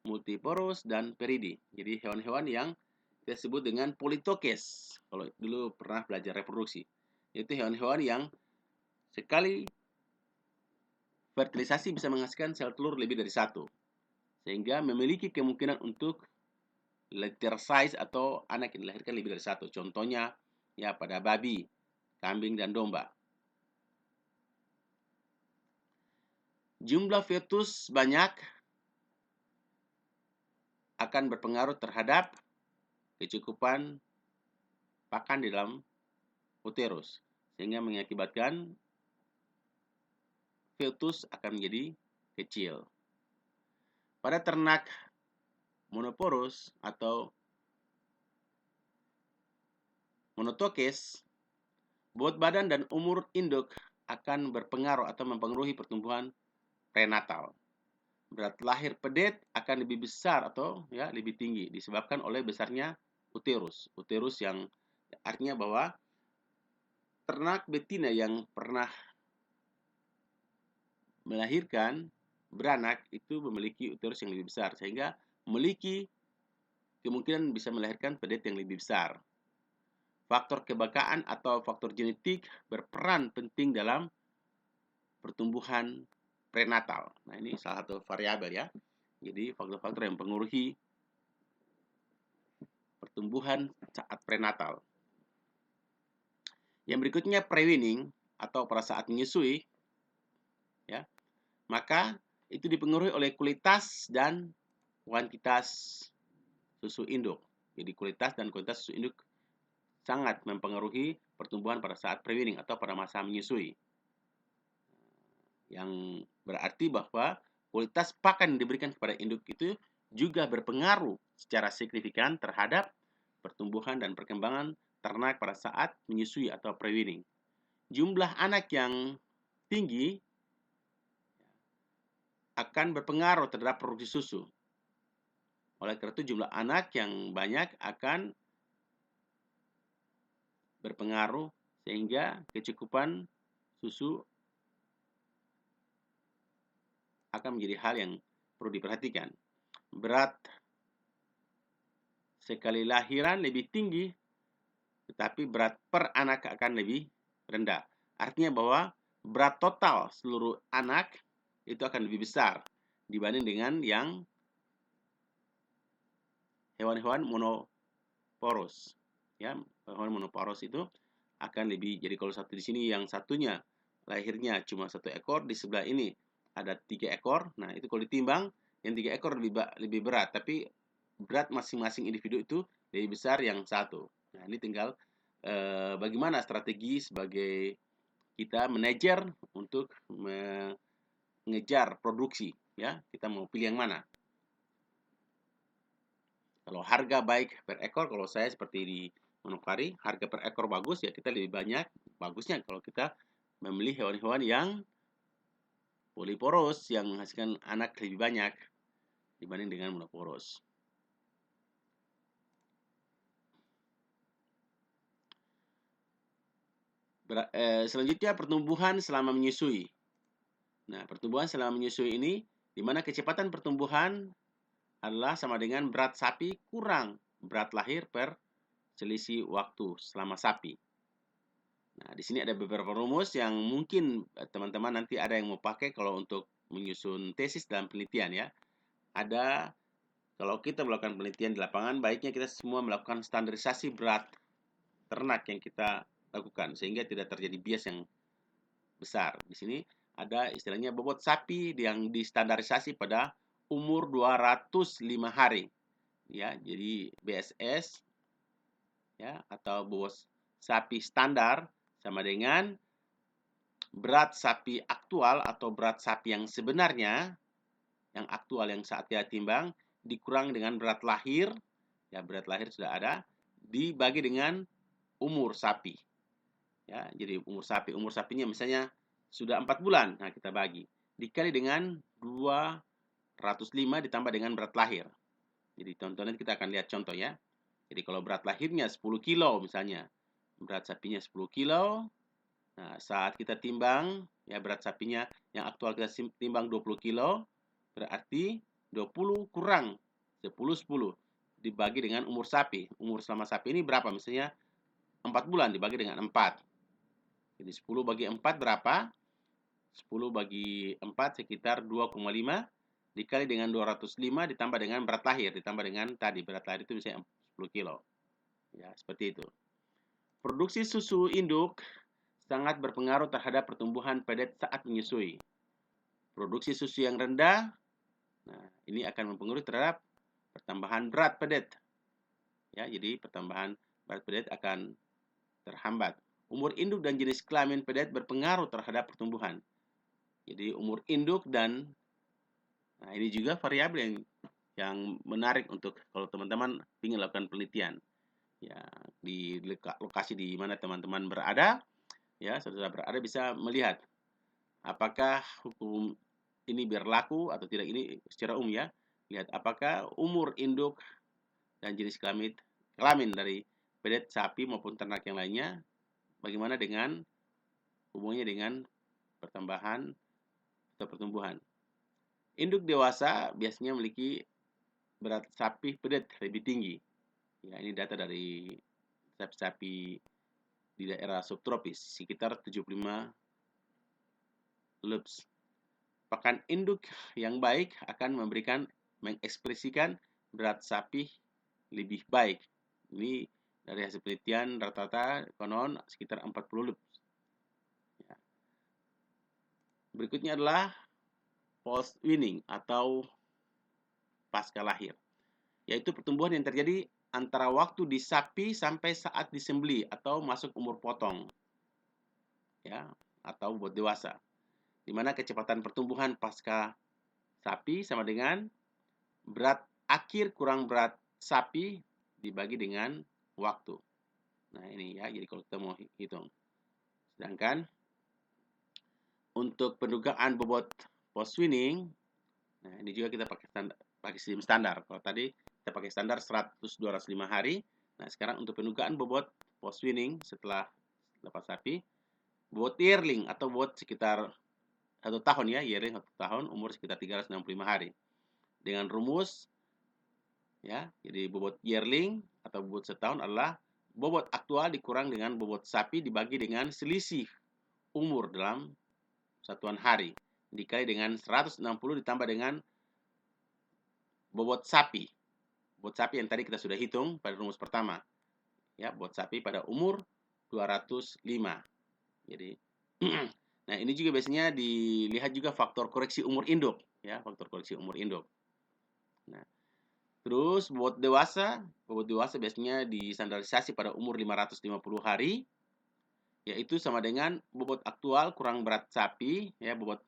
multiporus, dan peridi. Jadi hewan-hewan yang kita sebut dengan politokes. Kalau dulu pernah belajar reproduksi, itu hewan-hewan yang sekali fertilisasi bisa menghasilkan sel telur lebih dari 1, sehingga memiliki kemungkinan untuk litter size atau anak yang dilahirkan lebih dari 1. Contohnya ya pada babi, kambing, dan domba. Jumlah fetus banyak akan berpengaruh terhadap kecukupan pakan di dalam uterus, sehingga mengakibatkan fetus akan menjadi kecil. Pada ternak monoporus atau monotokes, bobot badan dan umur induk akan berpengaruh atau mempengaruhi pertumbuhan prenatal. Berat lahir pedet akan lebih besar atau ya lebih tinggi disebabkan oleh besarnya uterus. Uterus yang artinya bahwa ternak betina yang pernah melahirkan beranak itu memiliki uterus yang lebih besar, sehingga memiliki kemungkinan bisa melahirkan pedet yang lebih besar. Faktor kebakaan atau faktor genetik berperan penting dalam pertumbuhan prenatal. Nah, ini salah satu variabel ya. Jadi faktor-faktor yang mempengaruhi pertumbuhan saat prenatal. Yang berikutnya pre-weaning atau pada saat menyusui, ya. Maka itu dipengaruhi oleh kualitas dan kuantitas susu induk. Jadi kualitas dan kuantitas susu induk sangat mempengaruhi pertumbuhan pada saat preweaning atau pada masa menyusui. Yang berarti bahwa kualitas pakan yang diberikan kepada induk itu juga berpengaruh secara signifikan terhadap pertumbuhan dan perkembangan ternak pada saat menyusui atau preweaning. Jumlah anak yang tinggi akan berpengaruh terhadap produksi susu. Oleh karena itu jumlah anak yang banyak akan berpengaruh sehingga kecukupan susu akan menjadi hal yang perlu diperhatikan. Berat sekali lahiran lebih tinggi, tetapi berat per anak akan lebih rendah. Artinya bahwa berat total seluruh anak itu akan lebih besar dibanding dengan yang hewan-hewan monoporos. Ya, hewan monoporos itu akan lebih. Jadi kalau satu di sini yang satunya lahirnya cuma 1 ekor, di sebelah ini ada 3 ekor. Nah, itu kalau ditimbang yang 3 ekor lebih berat, tapi berat masing-masing individu itu lebih besar yang satu. Nah, ini tinggal bagaimana strategi sebagai kita manajer untuk mengejar produksi, ya. Kita mau pilih yang mana? Kalau harga baik per ekor, kalau saya seperti di Monopari, harga per ekor bagus, ya kita lebih banyak. Bagusnya kalau kita membeli hewan-hewan yang poliporos, yang menghasilkan anak lebih banyak dibanding dengan monoporos. Selanjutnya pertumbuhan selama menyusui. Nah, pertumbuhan selama menyusui ini, di mana kecepatan pertumbuhan adalah sama dengan berat sapi kurang berat lahir per selisih waktu selama sapi. Nah, di sini ada beberapa rumus yang mungkin teman-teman nanti ada yang mau pakai kalau untuk menyusun tesis dalam penelitian, ya. Ada, kalau kita melakukan penelitian di lapangan, baiknya kita semua melakukan standarisasi berat ternak yang kita lakukan sehingga tidak terjadi bias yang besar. Di sini ada istilahnya bobot sapi yang distandarisasi pada umur 205 hari. Ya, jadi BSS, ya, atau bobot sapi standar sama dengan berat sapi aktual atau berat sapi yang sebenarnya, yang aktual yang saat kita timbang, dikurang dengan berat lahir, ya berat lahir sudah ada, dibagi dengan umur sapi. Ya, jadi umur sapinya misalnya sudah 4 bulan, nah kita bagi. Dikali dengan 205 ditambah dengan berat lahir. Jadi tontonan kita akan lihat contoh, ya. Jadi kalau berat lahirnya 10 kilo misalnya, berat sapinya 10 kilo, nah saat kita timbang, ya berat sapinya yang aktual kita timbang 20 kilo, berarti 20 kurang 10 dibagi dengan umur sapi. Umur selama sapi ini berapa? Misalnya 4 bulan dibagi dengan 4. Jadi 10 bagi 4 berapa? 10 bagi 4 sekitar 2,5 dikali dengan 205 ditambah dengan berat lahir, ditambah dengan tadi berat lahir itu misalnya 10 kilo. Ya, seperti itu. Produksi susu induk sangat berpengaruh terhadap pertumbuhan pedet saat menyusui. Produksi susu yang rendah, nah ini akan mempengaruhi terhadap pertambahan berat pedet. Ya, jadi pertambahan berat pedet akan terhambat. Umur induk dan jenis kelamin pedet berpengaruh terhadap pertumbuhan. Jadi umur induk dan, nah ini juga variabel yang menarik untuk kalau teman-teman ingin lakukan penelitian. Ya, di lokasi di mana teman-teman berada, ya, saudara berada bisa melihat apakah hukum ini berlaku atau tidak, ini secara umum, ya. Lihat apakah umur induk dan jenis kelamin dari pedet sapi maupun ternak yang lainnya, bagaimana dengan hubungannya dengan pertambahan atau pertumbuhan. Induk dewasa biasanya memiliki berat sapi pedet lebih tinggi. Ya, ini data dari sapi-sapi di daerah subtropis, sekitar 75 lbs. Pakan induk yang baik akan mengekspresikan berat sapi lebih baik. Ini dari hasil penelitian rata-rata konon sekitar 40 lbs. Ya. Berikutnya adalah post-weaning atau pasca lahir, yaitu pertumbuhan yang terjadi antara waktu di sapi sampai saat disembeli atau masuk umur potong, ya, atau bobot dewasa. Di mana kecepatan pertumbuhan pasca sapi sama dengan berat akhir kurang berat sapi dibagi dengan waktu. Nah, ini ya, jadi kalau kita mau hitung. Sedangkan untuk pendugaan bobot post winning, nah ini juga kita pakai sistem standar. Kalau tadi kita pakai standar 100-205 hari. Nah, sekarang untuk pendugaan bobot post winning setelah lepas sapi, bobot yearling atau bobot sekitar 1 tahun ya, yearling 1 tahun, umur sekitar 365 hari. Dengan rumus ya, jadi bobot yearling atau bobot setahun adalah bobot aktual dikurang dengan bobot sapi dibagi dengan selisih umur dalam satuan hari dikali dengan 160 ditambah dengan bobot sapi. Bobot sapi yang tadi kita sudah hitung pada rumus pertama. Ya, bobot sapi pada umur 205. Jadi nah, ini juga biasanya dilihat juga faktor koreksi umur induk, ya, faktor koreksi umur induk. Nah, terus bobot dewasa biasanya distandarisasi pada umur 550 hari, yaitu sama dengan bobot aktual kurang berat sapi, ya, bobot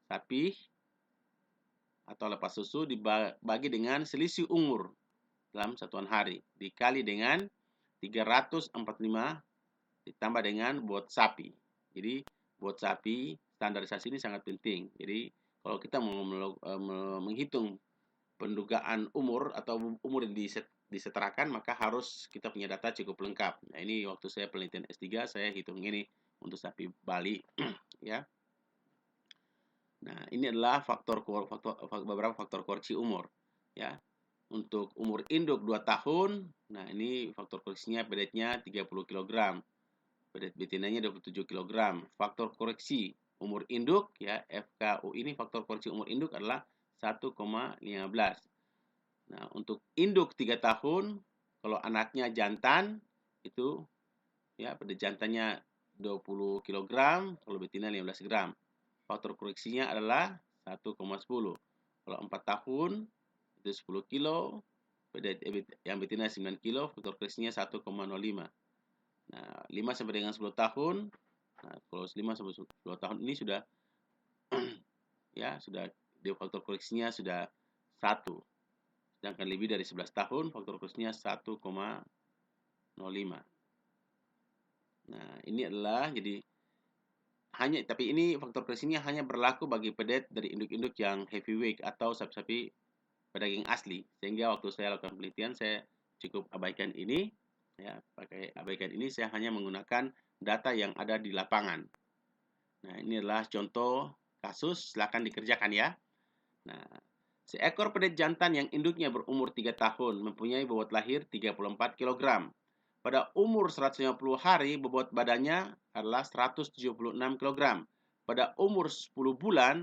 sapi atau lepas susu dibagi dengan selisih umur dalam satuan hari dikali dengan 345 ditambah dengan bobot sapi. Jadi bobot sapi standarisasi ini sangat penting. Jadi kalau kita mau menghitung pendugaan umur atau umur yang disetarakan, maka harus kita punya data cukup lengkap. Nah, ini waktu saya penelitian S3 saya hitung ini untuk sapi Bali ya. Nah, ini adalah beberapa faktor koreksi umur ya. Untuk umur induk 2 tahun, nah ini faktor koreksinya bedetnya 30 kg. Bedet betinanya 27 kg. Faktor koreksi umur induk ya, FKU ini faktor koreksi umur induk adalah 1,15. Nah, untuk induk 3 tahun, kalau anaknya jantan itu ya bedet jantannya 20 kg, kalau betina 15 gram. Faktor koreksinya adalah 1,10. Kalau 4 tahun itu 10 kilo, yang betina 9 kilo, faktor koreksinya 1,05. Nah, 5 sampai dengan 10 tahun, nah kalau 5 sampai 10 tahun ini sudah ya, sudah faktor koreksinya sudah 1. Sedangkan lebih dari 11 tahun, faktor koreksinya 1,05. Nah, ini adalah jadi tapi ini faktor koreksinya hanya berlaku bagi pedet dari induk-induk yang heavyweight atau sapi-sapi pedaging asli. Sehingga waktu saya lakukan penelitian saya cukup abaikan ini ya, saya hanya menggunakan data yang ada di lapangan. Nah, ini adalah contoh kasus, silakan dikerjakan ya. Nah, seekor pedet jantan yang induknya berumur 3 tahun mempunyai bobot lahir 34 kg. Pada umur 150 hari, bobot badannya adalah 176 kg. Pada umur 10 bulan,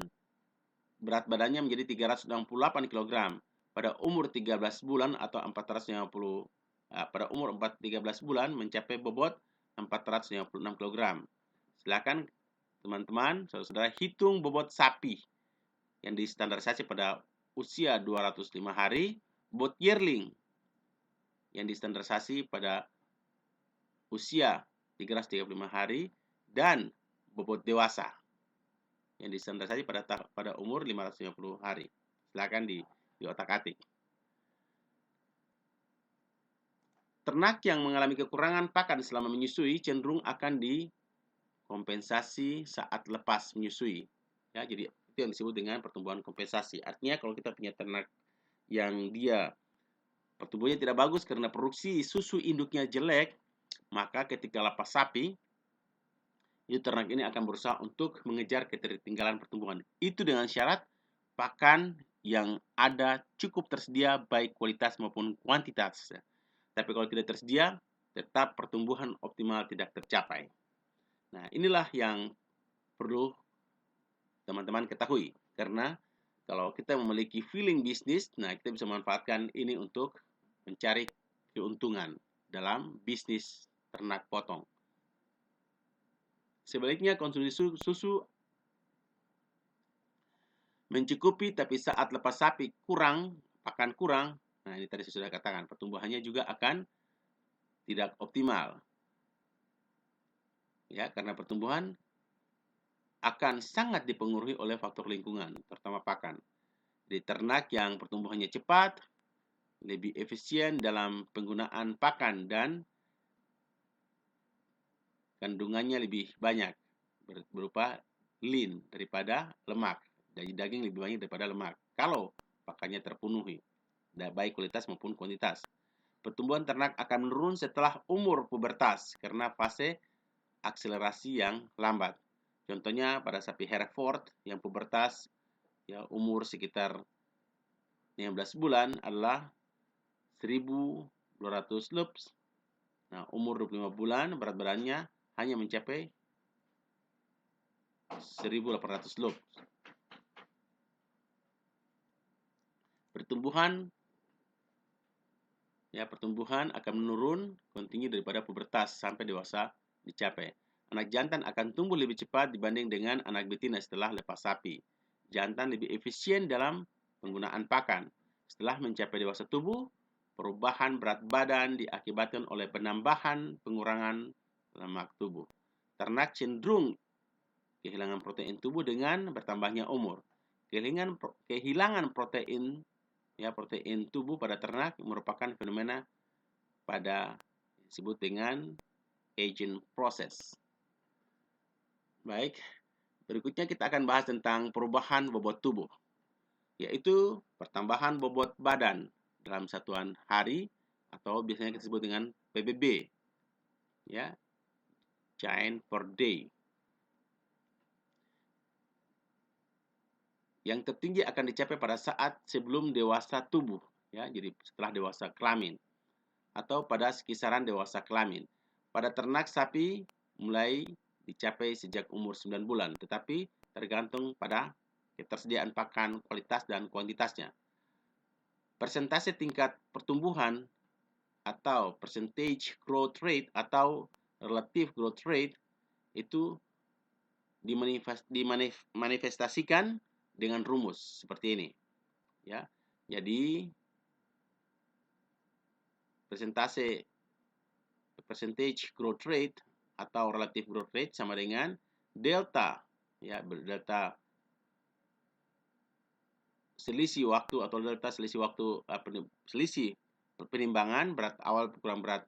berat badannya menjadi 368 kg. Pada umur 13 bulan atau 450, pada umur 13 bulan mencapai bobot 456 kg. Silakan teman-teman, saudara-saudara hitung bobot sapi yang distandarisasi pada usia 205 hari, bobot yearling yang distandarisasi pada usia 335 hari, dan bobot dewasa yang distandarisasi pada umur 550 hari. Silakan di otak-atik. Ternak yang mengalami kekurangan pakan selama menyusui cenderung akan dikompensasi saat lepas menyusui. Ya, jadi itu yang disebut dengan pertumbuhan kompensasi. Artinya kalau kita punya ternak yang dia pertumbuhannya tidak bagus karena produksi susu induknya jelek, maka ketika lepas sapi, itu ternak ini akan berusaha untuk mengejar ketertinggalan pertumbuhan. Itu dengan syarat pakan yang ada cukup tersedia baik kualitas maupun kuantitas. Tapi kalau tidak tersedia, tetap pertumbuhan optimal tidak tercapai. Nah, inilah yang perlu teman-teman ketahui. Karena kalau kita memiliki feeling bisnis, nah kita bisa manfaatkan ini untuk mencari keuntungan dalam bisnis ternak potong. Sebaliknya konsumsi susu mencukupi, tapi saat lepas sapi pakan kurang, Nah, ini tadi saya sudah katakan, pertumbuhannya juga akan tidak optimal. Ya, karena pertumbuhan akan sangat dipengaruhi oleh faktor lingkungan, terutama pakan. Di ternak yang pertumbuhannya cepat, lebih efisien dalam penggunaan pakan dan kandungannya lebih banyak berupa lean daripada lemak. Jadi daging lebih banyak daripada lemak. Kalau pakannya terpenuhi, baik kualitas maupun kuantitas. Pertumbuhan ternak akan menurun setelah umur pubertas karena fase akselerasi yang lambat. Contohnya pada sapi Hereford yang pubertas ya umur sekitar 15 bulan adalah 1.200 lbs. Nah, umur 25 bulan berat badannya hanya mencapai 1.800 lbs. Pertumbuhan akan menurun kontinu daripada pubertas sampai dewasa dicapai. Anak jantan akan tumbuh lebih cepat dibanding dengan anak betina setelah lepas sapi. Jantan lebih efisien dalam penggunaan pakan. Setelah mencapai dewasa tubuh, perubahan berat badan diakibatkan oleh penambahan pengurangan lemak tubuh. Ternak cenderung kehilangan protein tubuh dengan bertambahnya umur. Kehilangan protein tubuh pada ternak merupakan fenomena pada disebut dengan aging process. Baik, berikutnya kita akan bahas tentang perubahan bobot tubuh, yaitu pertambahan bobot badan dalam satuan hari atau biasanya kita sebut dengan PBB, ya, gain per day. Yang tertinggi akan dicapai pada saat sebelum dewasa tubuh, ya, jadi setelah dewasa kelamin atau pada kisaran dewasa kelamin. Pada ternak sapi mulai dicapai sejak umur 9 bulan, tetapi tergantung pada ketersediaan pakan, kualitas dan kuantitasnya. Persentase tingkat pertumbuhan atau percentage growth rate atau relative growth rate itu dimanifestasikan dengan rumus seperti ini, ya. Jadi percentage growth rate atau relative growth rate sama dengan delta, ya, delta selisih waktu atau delta selisih waktu selisih penimbangan berat awal kurang berat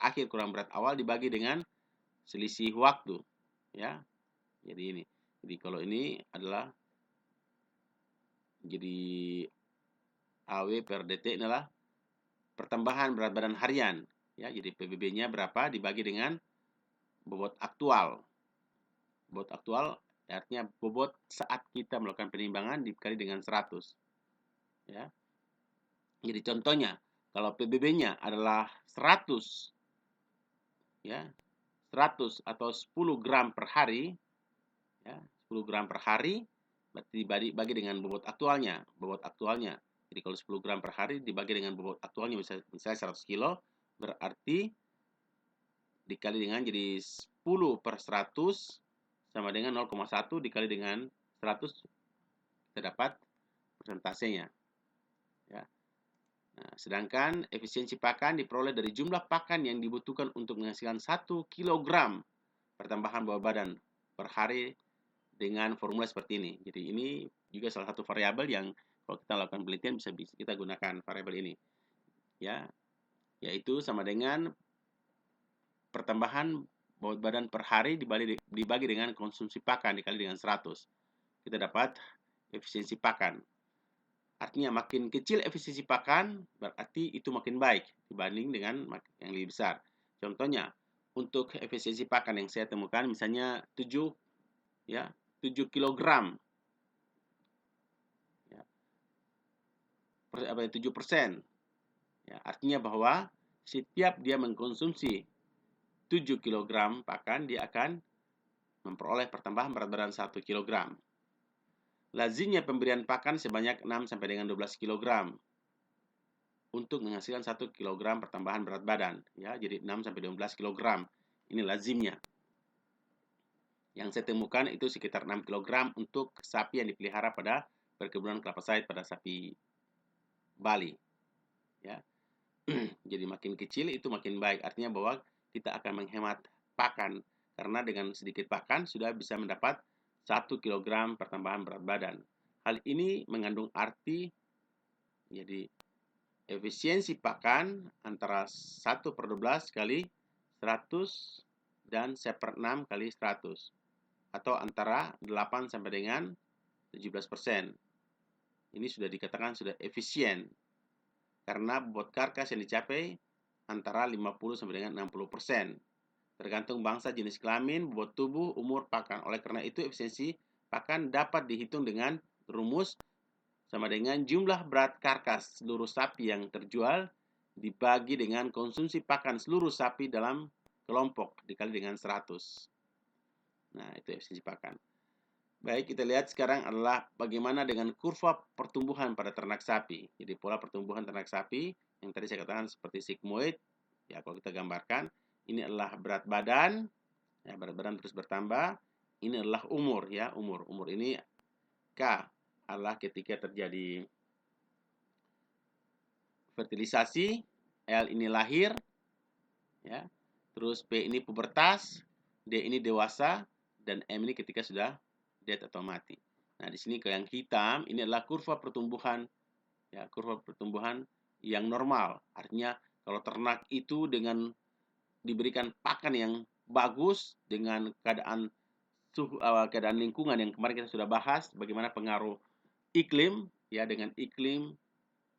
akhir kurang berat awal dibagi dengan selisih waktu, ya. Jadi ini. Jadi kalau ini adalah jadi AW per detik adalah pertambahan berat badan harian, ya. Jadi PBB-nya berapa dibagi dengan bobot aktual. Bobot aktual artinya bobot saat kita melakukan penimbangan dikali dengan 100. Ya. Jadi contohnya, kalau PBB-nya adalah 100, ya, 100 atau 10 gram per hari, ya, 10 gram per hari, berarti dibagi dengan bobot aktualnya. Jadi kalau 10 gram per hari dibagi dengan bobot aktualnya misalnya 100 kilo, berarti dikali dengan jadi 10 per 100 sama dengan 0,1 dikali dengan 100, kita dapat persentasenya. Ya. Nah, sedangkan efisiensi pakan diperoleh dari jumlah pakan yang dibutuhkan untuk menghasilkan 1 kg pertambahan bobot badan per hari dengan formula seperti ini. Jadi ini juga salah satu variabel yang kalau kita lakukan penelitian bisa kita gunakan variabel ini. Ya, yaitu sama dengan pertambahan bobot badan per hari dibagi dengan konsumsi pakan dikali dengan 100. Kita dapat efisiensi pakan. Artinya makin kecil efisiensi pakan berarti itu makin baik dibanding dengan yang lebih besar. Contohnya untuk efisiensi pakan yang saya temukan misalnya 7 kg. Ya. 7%. Ya, artinya bahwa setiap dia mengkonsumsi 7 kg pakan, dia akan memperoleh pertambahan berat badan 1 kg. Lazimnya pemberian pakan sebanyak 6 sampai dengan 12 kg untuk menghasilkan 1 kg pertambahan berat badan, ya. Jadi 6 sampai 12 kg. Ini lazimnya. Yang saya temukan itu sekitar 6 kg untuk sapi yang dipelihara pada perkebunan kelapa sawit pada sapi Bali. ya. Jadi makin kecil itu makin baik. Artinya bahwa kita akan menghemat pakan. Karena dengan sedikit pakan sudah bisa mendapat 1 kilogram pertambahan berat badan. Hal ini mengandung arti, jadi efisiensi pakan antara 1/12 kali 100 dan 1/6 kali 100. Atau antara 8 sampai dengan 17%. Ini sudah dikatakan sudah efisien. Karena bobot karkas yang dicapai antara 50 sampai dengan 60%. Tergantung bangsa, jenis kelamin, bobot tubuh, umur pakan. Oleh karena itu, efisiensi pakan dapat dihitung dengan rumus sama dengan jumlah berat karkas seluruh sapi yang terjual dibagi dengan konsumsi pakan seluruh sapi dalam kelompok dikali dengan 100. Nah, itu efisiensi pakan. Baik, kita lihat sekarang adalah bagaimana dengan kurva pertumbuhan pada ternak sapi. Jadi pola pertumbuhan ternak sapi yang tadi saya katakan seperti sigmoid. Ya, kalau kita gambarkan, ini adalah berat badan. Ya, berat badan terus bertambah. Ini adalah umur, ya, umur. Umur ini K adalah ketika terjadi fertilisasi, L ini lahir, ya. Terus P ini pubertas, D ini dewasa, dan M ini ketika sudah dead atau mati. Nah, di sini ke yang hitam ini adalah kurva pertumbuhan, ya, kurva pertumbuhan yang normal. Artinya kalau ternak itu dengan diberikan pakan yang bagus dengan keadaan keadaan lingkungan yang kemarin kita sudah bahas, bagaimana pengaruh iklim, ya, dengan iklim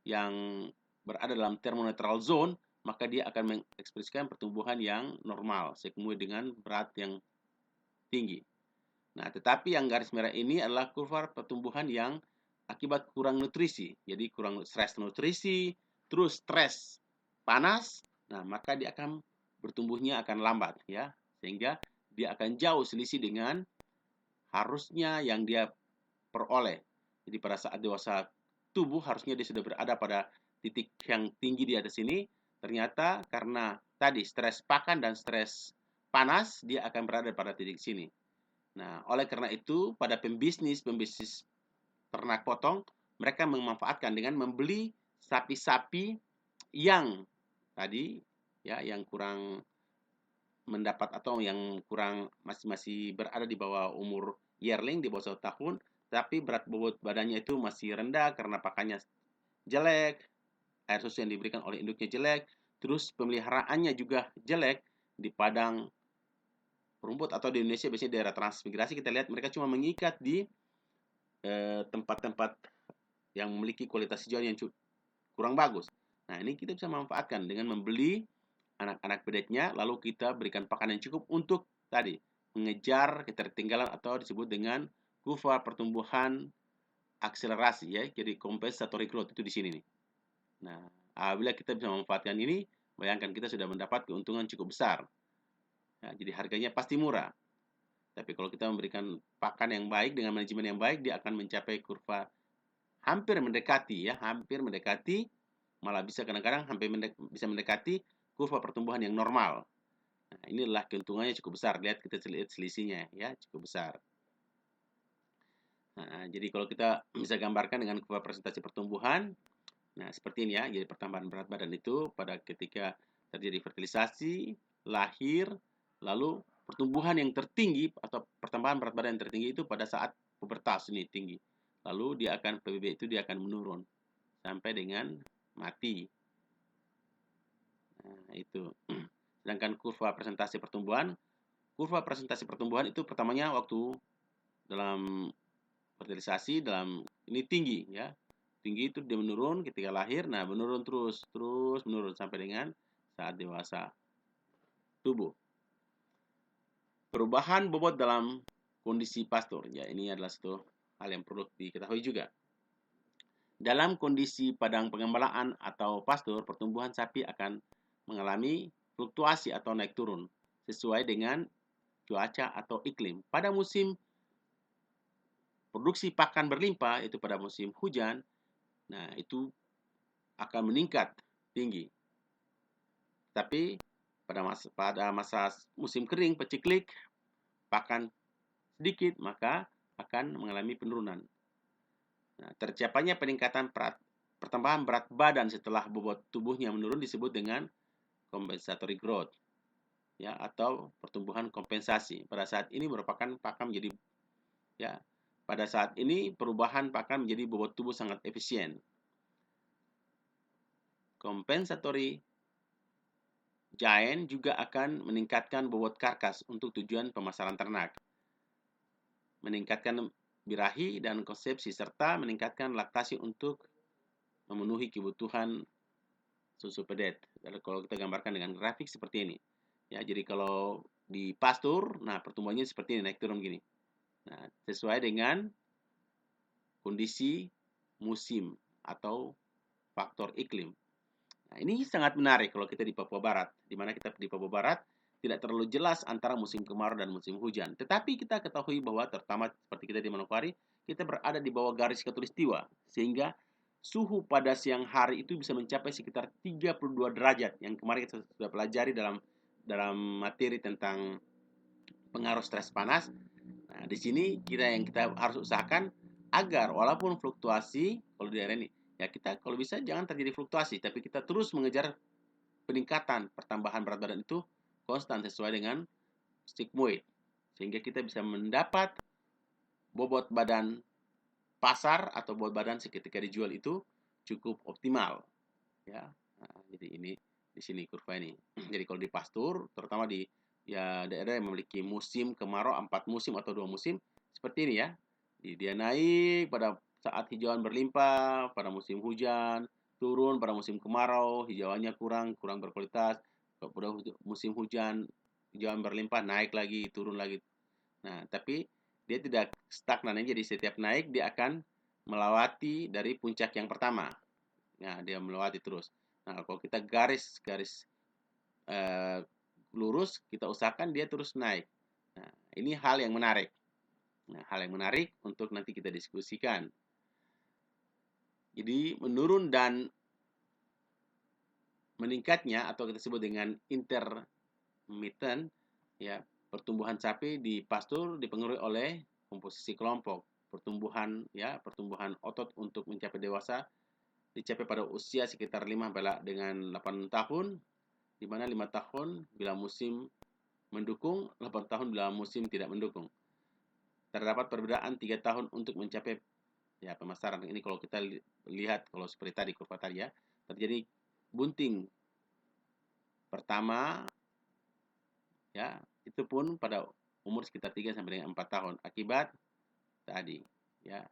yang berada dalam thermonetral zone, maka dia akan mengekspresikan pertumbuhan yang normal, sesuai dengan berat yang tinggi. Nah, tetapi yang garis merah ini adalah kurva pertumbuhan yang akibat kurang nutrisi. Jadi kurang stres nutrisi, terus stres panas, nah maka dia akan bertumbuhnya akan lambat, ya. Sehingga dia akan jauh selisih dengan harusnya yang dia peroleh. Jadi pada saat dewasa tubuh harusnya dia sudah berada pada titik yang tinggi di atas ini. Ternyata karena tadi stres pakan dan stres panas, dia akan berada pada titik sini. Nah, oleh karena itu, pada pembisnis ternak potong, mereka memanfaatkan dengan membeli sapi-sapi yang tadi, ya, yang kurang mendapat atau yang kurang masih berada di bawah umur yearling, di bawah 1 tahun, tapi berat bobot badannya itu masih rendah karena pakannya jelek, air susu yang diberikan oleh induknya jelek, terus pemeliharaannya juga jelek di padang rumput atau di Indonesia biasanya daerah transmigrasi kita lihat mereka cuma mengikat di tempat-tempat yang memiliki kualitas hijau yang kurang bagus. Nah, ini kita bisa manfaatkan dengan membeli anak-anak bedetnya, lalu kita berikan pakan yang cukup untuk tadi mengejar ketertinggalan atau disebut dengan kurva pertumbuhan akselerasi, ya, jadi compensatory growth itu di sini nih. Nah, apabila kita bisa memanfaatkan ini, bayangkan kita sudah mendapat keuntungan cukup besar. Ya, jadi harganya pasti murah. Tapi kalau kita memberikan pakan yang baik dengan manajemen yang baik, dia akan mencapai kurva hampir mendekati, ya, hampir mendekati, malah bisa kadang-kadang hampir bisa mendekati kurva pertumbuhan yang normal. Nah, inilah keuntungannya cukup besar. Lihat kita lihat selisihnya, ya, cukup besar. Nah, jadi kalau kita bisa gambarkan dengan kurva presentasi pertumbuhan, nah seperti ini, ya. Jadi pertambahan berat badan itu pada ketika terjadi fertilisasi, lahir, lalu pertumbuhan yang tertinggi atau pertambahan berat badan yang tertinggi itu pada saat pubertas ini tinggi. Lalu dia akan PBB itu dia akan menurun sampai dengan mati. Nah, itu. Sedangkan kurva presentasi pertumbuhan itu pertamanya waktu dalam fertilisasi dalam ini tinggi, ya. Tinggi itu dia menurun ketika lahir, nah menurun terus menurun sampai dengan saat dewasa tubuh. Perubahan bobot dalam kondisi pastur, ya, ini adalah satu hal yang perlu diketahui juga. Dalam kondisi padang pengembalaan atau pastur, pertumbuhan sapi akan mengalami fluktuasi atau naik turun sesuai dengan cuaca atau iklim. Pada musim produksi pakan berlimpah, itu pada musim hujan, nah itu akan meningkat tinggi. Tapi pada masa musim kering, paceklik, pakan sedikit, maka akan mengalami penurunan. Nah, tercapainya peningkatan pertambahan berat badan setelah bobot tubuhnya menurun disebut dengan compensatory growth, ya, atau pertumbuhan kompensasi. Pada saat ini merupakan pakan menjadi, ya, pada saat ini perubahan pakan menjadi bobot tubuh sangat efisien. Compensatory giant juga akan meningkatkan bobot karkas untuk tujuan pemasaran ternak, meningkatkan birahi dan konsepsi, serta meningkatkan laktasi untuk memenuhi kebutuhan susu pedet. Kalau kita gambarkan dengan grafik seperti ini, ya, jadi kalau di pastur, nah pertumbuhannya seperti ini, naik turun gini. Nah, sesuai dengan kondisi musim atau faktor iklim. Nah, ini sangat menarik kalau kita di Papua Barat, di mana kita di Papua Barat tidak terlalu jelas antara musim kemarau dan musim hujan. Tetapi kita ketahui bahwa terutama seperti kita di Manokwari, kita berada di bawah garis khatulistiwa, sehingga suhu pada siang hari itu bisa mencapai sekitar 32 derajat yang kemarin kita sudah pelajari dalam materi tentang pengaruh stres panas. Nah, di sini yang kita harus usahakan agar walaupun fluktuasi kalau di daerah ini, ya, kita kalau bisa jangan terjadi fluktuasi, tapi kita terus mengejar peningkatan pertambahan berat badan itu konstan sesuai dengan sigmoid, sehingga kita bisa mendapat bobot badan pasar atau bobot badan seketika dijual itu cukup optimal, ya. Nah, jadi ini di sini kurva ini. Jadi kalau di pastur, terutama di, ya, daerah yang memiliki musim kemarau 4 musim atau 2 musim seperti ini, ya. Dia naik pada saat hijauan berlimpah pada musim hujan, turun pada musim kemarau, hijauannya kurang berkualitas. Pada musim hujan, hijauan berlimpah, naik lagi, turun lagi. Nah, tapi dia tidak stagnan, jadi setiap naik dia akan melewati dari puncak yang pertama. Nah, dia melewati terus. Nah, kalau kita garis lurus, kita usahakan dia terus naik. Nah, ini hal yang menarik. Nah, hal yang menarik untuk nanti kita diskusikan. Jadi menurun dan meningkatnya atau kita sebut dengan intermittent, ya, pertumbuhan sapi di pastur dipengaruhi oleh komposisi kelompok. Pertumbuhan otot untuk mencapai dewasa dicapai pada usia sekitar 5 sampai dengan 8 tahun, di mana 5 tahun bila musim mendukung, 8 tahun bila musim tidak mendukung. Terdapat perbedaan 3 tahun untuk mencapai, ya, pemasaran. Ini kalau kita lihat kalau seperti tadi kurva tadi, ya, terjadi bunting pertama, ya, itu pun pada umur sekitar 3 sampai dengan 4 tahun akibat tadi, ya,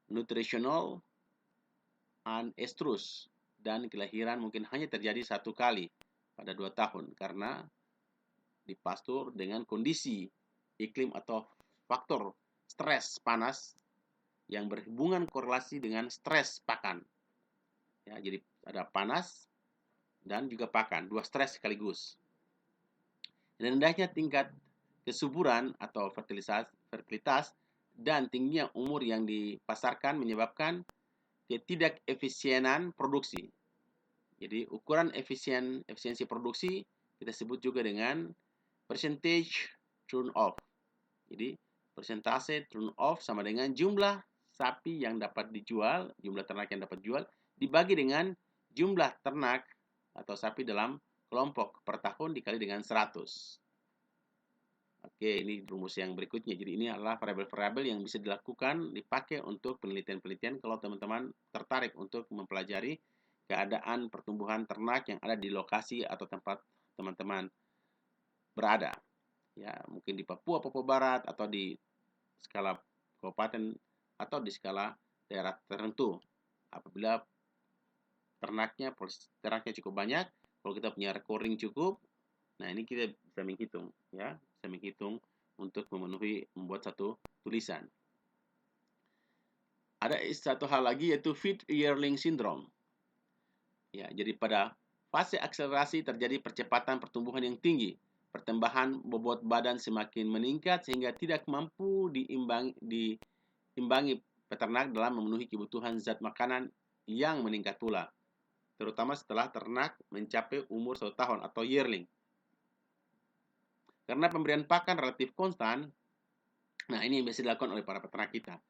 nutritional anestrus, dan kelahiran mungkin hanya terjadi 1 kali pada 2 tahun karena di pastur dengan kondisi iklim atau faktor stres panas yang berhubungan korelasi dengan stres pakan. Ya, jadi ada panas dan juga pakan, 2 stres sekaligus. Dan rendahnya tingkat kesuburan atau fertilitas dan tingginya umur yang dipasarkan menyebabkan ketidakefisienan produksi. Jadi ukuran efisiensi produksi kita sebut juga dengan percentage turn off. Jadi persentase turn off sama dengan jumlah sapi yang dapat dijual, jumlah ternak yang dapat dijual dibagi dengan jumlah ternak atau sapi dalam kelompok per tahun dikali dengan 100. Oke, ini rumus yang berikutnya. Jadi ini adalah variabel-variabel yang bisa dipakai untuk penelitian-penelitian kalau teman-teman tertarik untuk mempelajari keadaan pertumbuhan ternak yang ada di lokasi atau tempat teman-teman berada. Ya, mungkin di Papua Barat atau di skala kabupaten atau di skala daerah tertentu. Apabila ternaknya cukup banyak, kalau kita punya recording cukup, nah ini kita bisa menghitung, ya, bisa menghitung untuk membuat satu tulisan. Ada satu hal lagi yaitu feed yearling syndrome. Ya, jadi pada fase akselerasi terjadi percepatan pertumbuhan yang tinggi. Pertambahan bobot badan semakin meningkat sehingga tidak mampu diimbangi peternak dalam memenuhi kebutuhan zat makanan yang meningkat pula, terutama setelah ternak mencapai umur 1 tahun atau yearling. Karena pemberian pakan relatif konstan, nah ini yang biasa dilakukan oleh para peternak kita.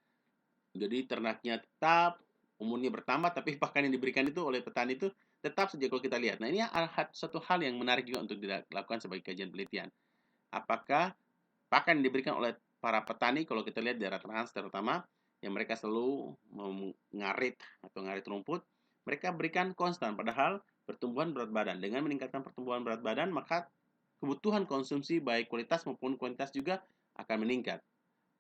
Jadi ternaknya tetap umurnya bertambah, tapi pakan yang diberikan itu oleh petani itu tetap saja kalau kita lihat. Nah, ini satu hal yang menarik juga untuk dilakukan sebagai kajian penelitian. Apakah pakan yang diberikan oleh para petani, kalau kita lihat daerah Trans terutama, yang mereka selalu mengarit atau ngarit rumput, mereka berikan konstan, padahal pertumbuhan berat badan. Dengan meningkatkan pertumbuhan berat badan, maka kebutuhan konsumsi baik kualitas maupun kuantitas juga akan meningkat.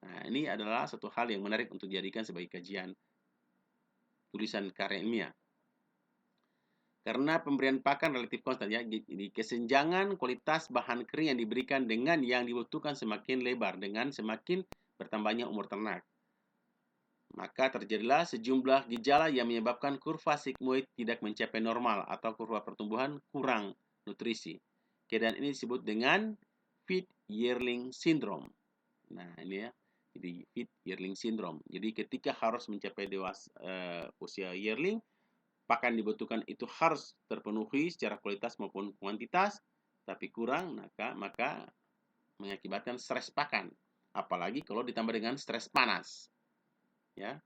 Nah, ini adalah satu hal yang menarik untuk dijadikan sebagai kajian tulisan karya ilmiah. Karena pemberian pakan relatif konstan ya, jadi kesenjangan kualitas bahan kering yang diberikan dengan yang dibutuhkan semakin lebar dengan semakin bertambahnya umur ternak. Maka terjadilah sejumlah gejala yang menyebabkan kurva sigmoid tidak mencapai normal atau kurva pertumbuhan kurang nutrisi. Keadaan ini disebut dengan feed yearling syndrome. Nah, ini ya. Jadi feed yearling syndrome. Jadi ketika harus mencapai usia yearling, pakan dibutuhkan itu harus terpenuhi secara kualitas maupun kuantitas, tapi kurang, maka mengakibatkan stres pakan. Apalagi kalau ditambah dengan stres panas. Ya.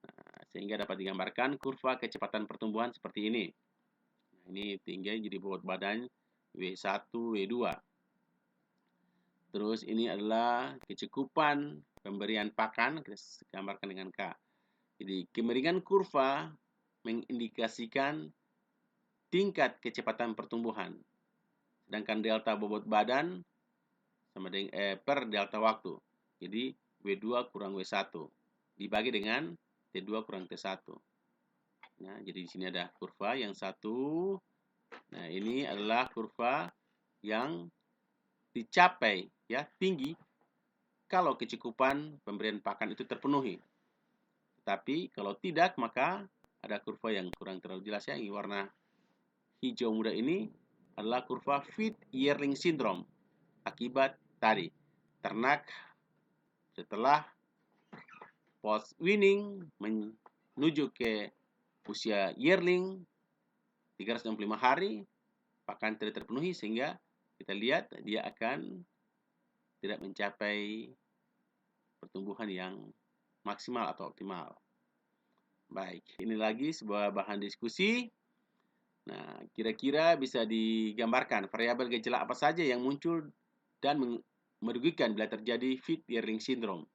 Nah, sehingga dapat digambarkan kurva kecepatan pertumbuhan seperti ini. Nah, ini tinggi jadi bobot badan W1, W2. Terus ini adalah kecukupan pemberian pakan, kita gambarkan dengan K. Jadi kemiringan kurva mengindikasikan tingkat kecepatan pertumbuhan. Sedangkan delta bobot badan sama dengan per delta waktu. Jadi W2 kurang W1 dibagi dengan T2 kurang T1. Nah, jadi di sini ada kurva yang satu. Nah, ini adalah kurva yang dicapai ya tinggi kalau kecukupan pemberian pakan itu terpenuhi. Tapi kalau tidak, maka ada kurva yang kurang terlalu jelas ya. Ini warna hijau muda ini adalah kurva feed yearling syndrome. Akibat tadi, ternak setelah post winning menuju ke usia yearling 365 hari, pakan tidak terpenuhi sehingga kita lihat dia akan tidak mencapai pertumbuhan yang maksimal atau optimal. Baik, ini lagi sebuah bahan diskusi. Nah, kira-kira bisa digambarkan variabel gejala apa saja yang muncul dan merugikan bila terjadi feed yearling syndrome.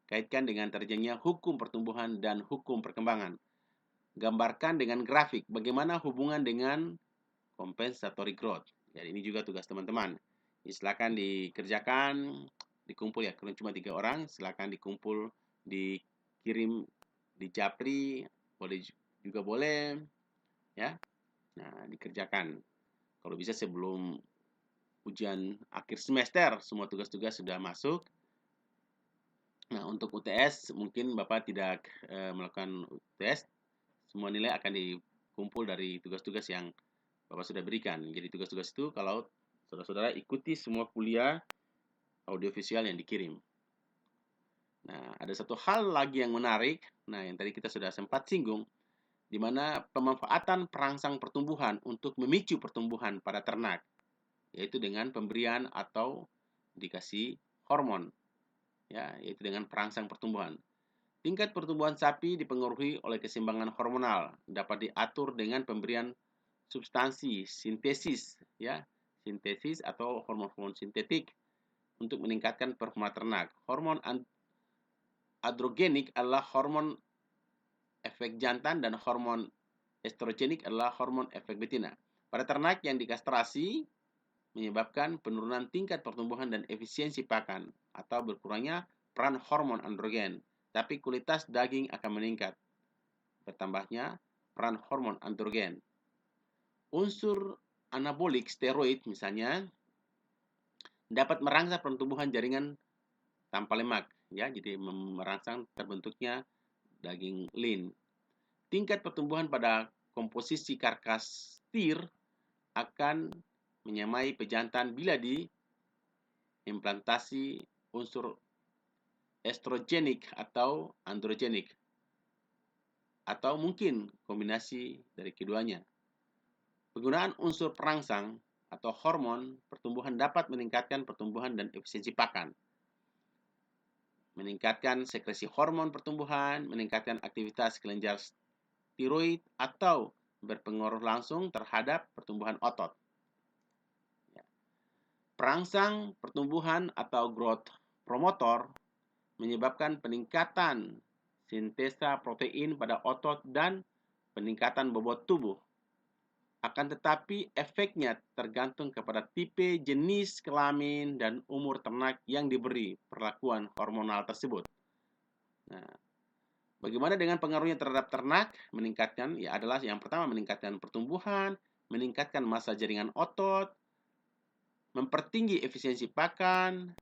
Kaitkan dengan terjadinya hukum pertumbuhan dan hukum perkembangan. Gambarkan dengan grafik bagaimana hubungan dengan compensatory growth. Jadi ini juga tugas teman-teman. Silakan dikerjakan, dikumpul ya, kalau cuma 3 orang, silakan dikumpul, dikirim di Japri, juga boleh, ya. Nah, dikerjakan. Kalau bisa sebelum ujian akhir semester, semua tugas-tugas sudah masuk. Nah, untuk UTS, mungkin Bapak tidak melakukan UTS, semua nilai akan dikumpul dari tugas-tugas yang Bapak sudah berikan. Jadi tugas-tugas itu kalau saudara-saudara ikuti semua kuliah audiovisual yang dikirim. Nah, ada satu hal lagi yang menarik, nah yang tadi kita sudah sempat singgung, di mana pemanfaatan perangsang pertumbuhan untuk memicu pertumbuhan pada ternak, yaitu dengan pemberian atau dikasih hormon, ya, yaitu dengan perangsang pertumbuhan. Tingkat pertumbuhan sapi dipengaruhi oleh keseimbangan hormonal, dapat diatur dengan pemberian substansi sintesis, ya, sintesis atau hormon-hormon sintetik untuk meningkatkan performa ternak. Hormon androgenik adalah hormon efek jantan dan hormon estrogenik adalah hormon efek betina. Pada ternak yang dikastrasi menyebabkan penurunan tingkat pertumbuhan dan efisiensi pakan atau berkurangnya peran hormon androgen, tapi kualitas daging akan meningkat. Bertambahnya peran hormon androgen. Unsur anabolik steroid misalnya dapat merangsang pertumbuhan jaringan tanpa lemak, ya, jadi merangsang terbentuknya daging lean. Tingkat pertumbuhan pada komposisi karkas tir akan menyamai pejantan bila diimplantasi unsur estrogenik atau androgenik, atau mungkin kombinasi dari keduanya. Penggunaan unsur perangsang atau hormon pertumbuhan dapat meningkatkan pertumbuhan dan efisiensi pakan, meningkatkan sekresi hormon pertumbuhan, meningkatkan aktivitas kelenjar tiroid atau berpengaruh langsung terhadap pertumbuhan otot. Perangsang pertumbuhan atau growth promotor menyebabkan peningkatan sintesa protein pada otot dan peningkatan bobot tubuh. Akan tetapi efeknya tergantung kepada tipe, jenis kelamin, dan umur ternak yang diberi perlakuan hormonal tersebut. Nah, bagaimana dengan pengaruhnya terhadap ternak? Meningkatkan, ya adalah yang pertama meningkatkan pertumbuhan, meningkatkan massa jaringan otot, mempertinggi efisiensi pakan,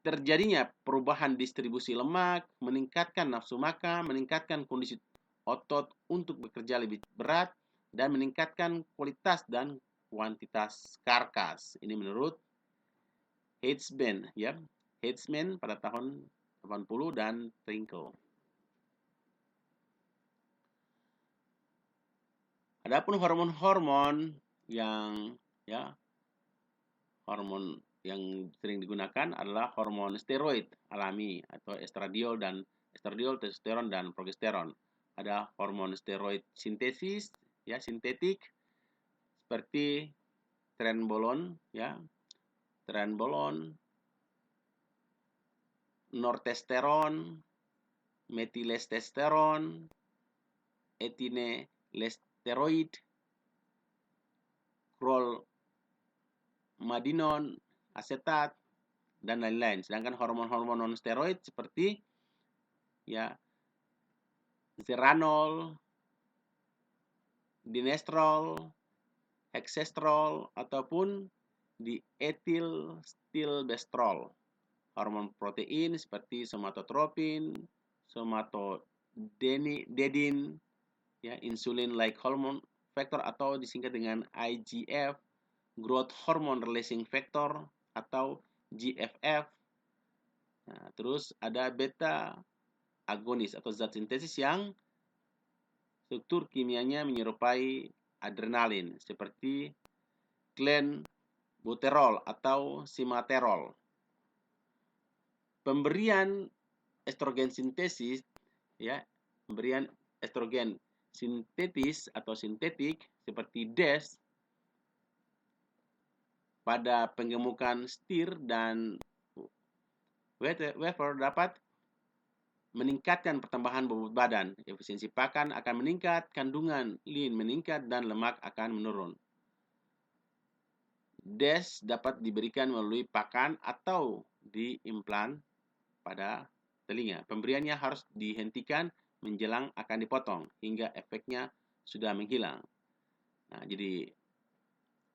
terjadinya perubahan distribusi lemak, meningkatkan nafsu makan, meningkatkan kondisi otot untuk bekerja lebih berat, dan meningkatkan kualitas dan kuantitas karkas. Ini menurut Heitzman, ya. Heitzman pada tahun 80 dan Trinkel. Adapun hormon-hormon yang hormon yang sering digunakan adalah hormon steroid alami atau estradiol, testosteron dan progesteron. Ada hormon steroid sintesis, ya, sintetik seperti trenbolon, ya, nortestosteron, metilesteron, etinylesteroid, chlormadinon, asetat, dan lain-lain. Sedangkan hormon-hormon non-steroid seperti zeranol, dinestrol, hexestrol, ataupun dietilstilbestrol. Hormon protein seperti somatotropin, somatodedin, ya, insulin-like hormone factor atau disingkat dengan IGF, growth hormone releasing factor atau GFF. Nah, terus ada beta agonis atau zat sintesis yang struktur kimianya menyerupai adrenalin seperti clenbuterol atau simaterol. Pemberian estrogen sintesis, ya, pemberian estrogen sintetis atau sintetik seperti DES pada penggemukan steer dan wafer dapat meningkatkan pertambahan bobot badan, efisiensi pakan akan meningkat, kandungan lean meningkat, dan lemak akan menurun. DES dapat diberikan melalui pakan atau diimplan pada telinga. Pemberiannya harus dihentikan menjelang akan dipotong hingga efeknya sudah menghilang. Nah, jadi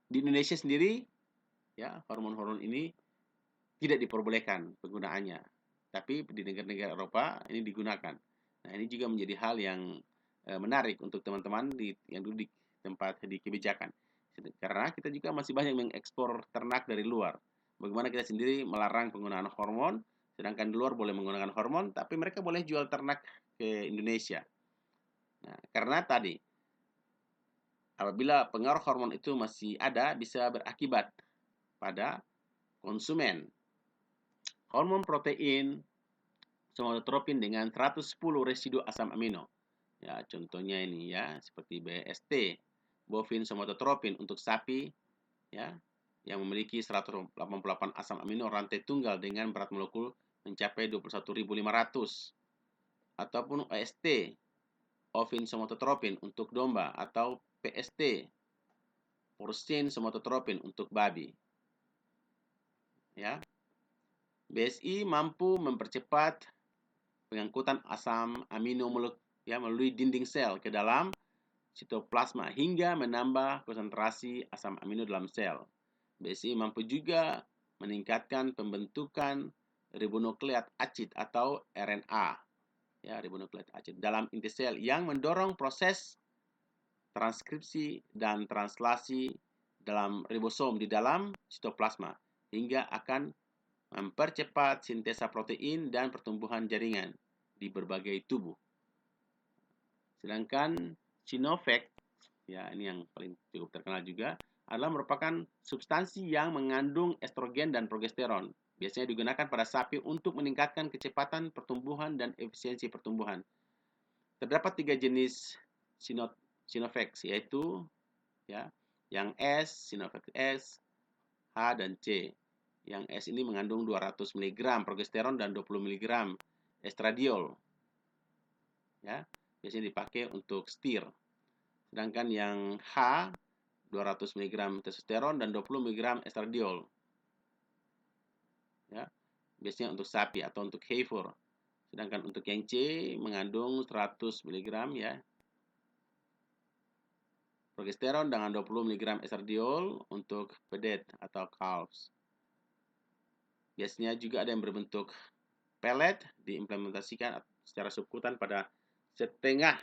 di Indonesia sendiri, ya, hormon-hormon ini tidak diperbolehkan penggunaannya, tapi di negara-negara Eropa ini digunakan. Nah, ini juga menjadi hal yang menarik untuk teman-teman yang duduk di tempat di kebijakan, karena kita juga masih banyak mengekspor ternak dari luar. Bagaimana kita sendiri melarang penggunaan hormon, sedangkan di luar boleh menggunakan hormon, tapi mereka boleh jual ternak ke Indonesia. Nah, karena tadi apabila pengaruh hormon itu masih ada, bisa berakibat pada konsumen. Hormon protein somatotropin dengan 110 residu asam amino. Ya, contohnya ini, ya, seperti BST, bovin somatotropin untuk sapi, ya, yang memiliki 188 asam amino rantai tunggal dengan berat molekul mencapai 21.500. Ataupun OST, ovin somatotropin untuk domba, atau PST, porcine somatotropin untuk babi. Ya. BSI mampu mempercepat pengangkutan asam amino melalui dinding sel ke dalam sitoplasma hingga menambah konsentrasi asam amino dalam sel. BSI mampu juga meningkatkan pembentukan ribonukleat acid atau RNA, ya, ribonukleat acid dalam inti sel yang mendorong proses transkripsi dan translasi dalam ribosom di dalam sitoplasma hingga akan mempercepat sintesa protein dan pertumbuhan jaringan di berbagai tubuh. Sedangkan Sinovac, ya, ini yang paling cukup terkenal juga, adalah merupakan substansi yang mengandung estrogen dan progesteron. Biasanya digunakan pada sapi untuk meningkatkan kecepatan pertumbuhan dan efisiensi pertumbuhan. Terdapat 3 jenis Sinovac, yaitu ya, yang S, Sinovac S, H, dan C. Yang S ini mengandung 200 mg progesteron dan 20 mg estradiol. Ya, biasanya dipakai untuk stir. Sedangkan yang H 200 mg testosteron dan 20 mg estradiol. Ya, biasanya untuk sapi atau untuk heifer. Sedangkan untuk yang C mengandung 100 mg ya progesteron dengan 20 mg estradiol untuk pedet atau calves. Biasanya juga ada yang berbentuk pellet diimplementasikan secara subkutan pada sepertiga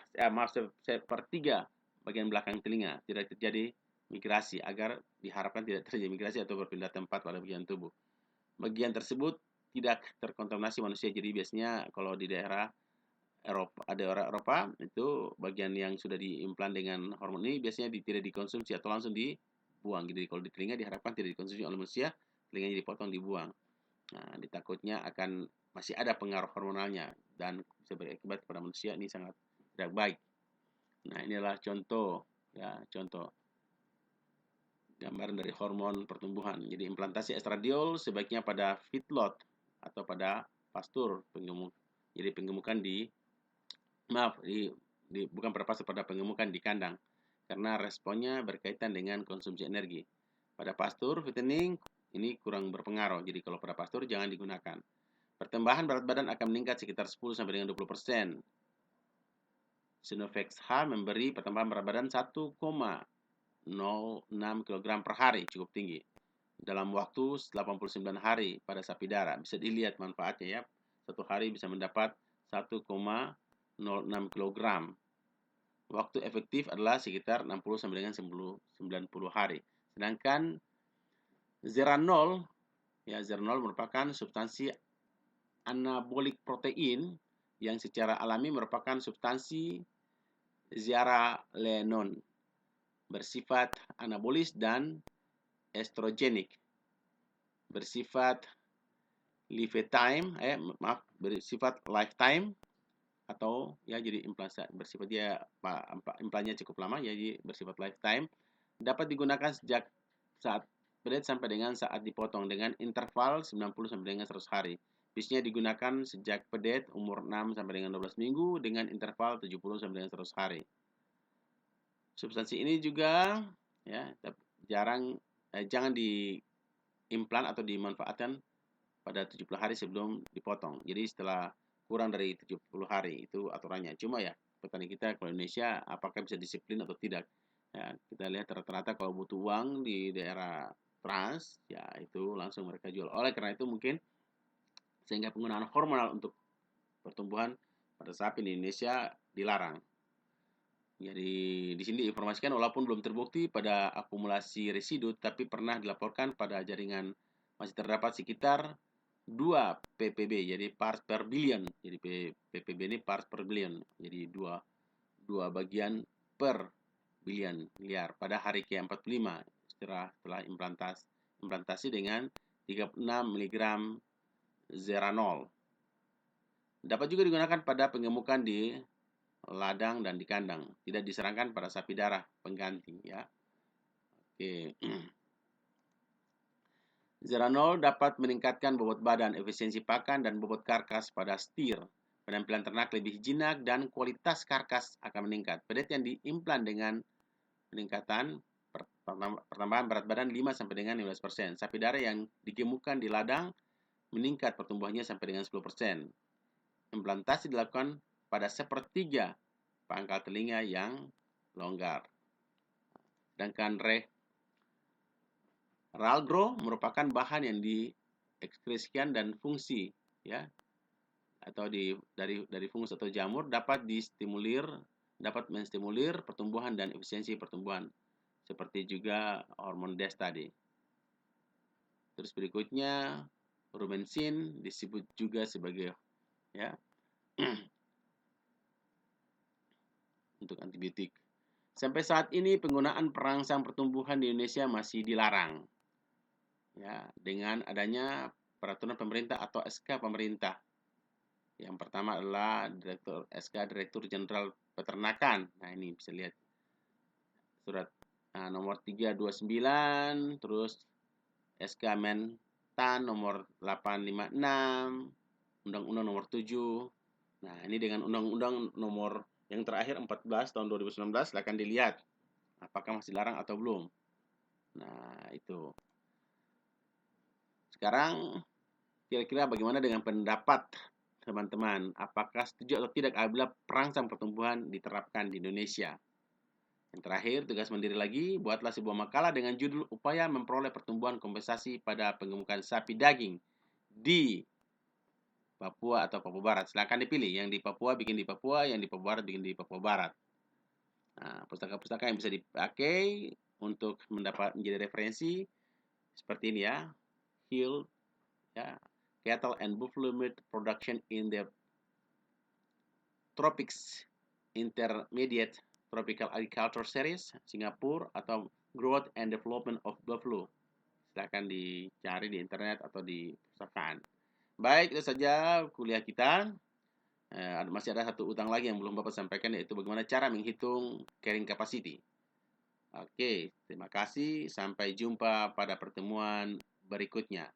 bagian belakang telinga, tidak terjadi migrasi, agar diharapkan tidak terjadi migrasi atau berpindah tempat pada bagian tubuh. Bagian tersebut tidak terkontaminasi manusia, jadi biasanya kalau di daerah Eropa, ada orang Eropa itu bagian yang sudah diimplan dengan hormon ini biasanya tidak dikonsumsi atau langsung dibuang. Jadi kalau di telinga diharapkan tidak dikonsumsi oleh manusia, telinganya dipotong, dibuang. Nah, ditakutnya akan masih ada pengaruh hormonalnya dan bisa berakibat pada manusia, ini sangat tidak baik. Nah, inilah contoh gambaran dari hormon pertumbuhan. Jadi implantasi estradiol sebaiknya pada feedlot atau pada pastur penggemuk. Jadi penggemukan bukan pada pastur, pada penggemukan di kandang, karena responnya berkaitan dengan konsumsi energi. Pada pastur fattening ini kurang berpengaruh. Jadi kalau pada pastur jangan digunakan. Pertambahan berat badan akan meningkat sekitar 10 sampai dengan 20%. Sinovac H memberi pertambahan berat badan 1,06 kg per hari, cukup tinggi. Dalam waktu 89 hari pada sapi darah. Bisa dilihat manfaatnya ya. Satu hari bisa mendapat 1,06 kg. Waktu efektif adalah sekitar 60 sampai dengan 90 hari. Sedangkan zeranol merupakan substansi anabolik protein yang secara alami merupakan substansi zearalenone, bersifat anabolis dan estrogenik, bersifat bersifat lifetime atau ya jadi bersifat dia implannya cukup lama, jadi bersifat lifetime, dapat digunakan sejak saat bedet sampai dengan saat dipotong dengan interval 90 sampai dengan 100 hari. Biasanya digunakan sejak pedet umur 6 sampai dengan 12 minggu dengan interval 70 sampai dengan 100 hari. Substansi ini juga ya jangan diimplan atau dimanfaatkan pada 70 hari sebelum dipotong. Jadi setelah kurang dari 70 hari itu aturannya. Cuma ya petani kita kalau Indonesia apakah bisa disiplin atau tidak. Ya, kita lihat rata-rata kalau butuh uang di daerah trans, ya itu langsung mereka jual. Oleh karena itu mungkin sehingga penggunaan hormonal untuk pertumbuhan pada sapi di Indonesia dilarang. Jadi di sini diinformasikan walaupun belum terbukti pada akumulasi residu, tapi pernah dilaporkan pada jaringan masih terdapat sekitar 2 ppb, jadi parts per billion. Jadi ppb ini parts per billion, jadi dua bagian per billion miliar pada hari ke-45 setelah implantasi dengan 36 mg zeranol. Dapat juga digunakan pada penggemukan di ladang dan di kandang, tidak disarankan pada sapi darah pengganti ya. Oke. Zeranol dapat meningkatkan bobot badan, efisiensi pakan, dan bobot karkas pada stir. Penampilan ternak lebih jinak dan kualitas karkas akan meningkat. Pedet yang diimplan dengan peningkatan pertambahan berat badan 5 sampai dengan 15%. Sapi darah yang digemukkan di ladang meningkat pertumbuhannya sampai dengan 10%. Implantasi dilakukan pada sepertiga pangkal telinga yang longgar. Sedangkan ralgro merupakan bahan yang diekskresikan dan fungsi ya atau dari fungus atau jamur dapat menstimulir pertumbuhan dan efisiensi pertumbuhan seperti juga hormon DES tadi. Terus berikutnya rumensin disebut juga sebagai ya untuk antibiotik. Sampai saat ini penggunaan perangsang pertumbuhan di Indonesia masih dilarang. Ya, dengan adanya peraturan pemerintah atau SK pemerintah. Yang pertama adalah SK Direktur Jenderal Peternakan. Nah, ini bisa lihat surat nomor 329, terus SK Mentan nomor 856, Undang-Undang nomor 7. Nah, ini dengan Undang-Undang nomor yang terakhir 14 tahun 2019, silahkan dilihat apakah masih dilarang atau belum. Nah, itu. Sekarang kira-kira bagaimana dengan pendapat teman-teman? Apakah setuju atau tidak apabila perangsang pertumbuhan diterapkan di Indonesia? Yang terakhir, tugas mandiri lagi, buatlah sebuah makalah dengan judul Upaya Memperoleh Pertumbuhan Kompensasi pada Penggemukan Sapi Daging di Papua atau Papua Barat. Silakan dipilih, yang di Papua bikin di Papua, yang di Papua Barat bikin di Papua Barat. Nah, pustaka-pustaka yang bisa dipakai untuk menjadi referensi seperti ini ya. Hill, ya, Cattle and Buffalo Meat Production in the Tropics Intermediate Tropical Agriculture Series, Singapura, atau Growth and Development of Buffalo. Silakan dicari di internet atau di perpustakaan. Baik, itu saja kuliah kita. Masih ada satu utang lagi yang belum Bapak sampaikan, yaitu bagaimana cara menghitung carrying capacity. Oke, terima kasih. Sampai jumpa pada pertemuan berikutnya.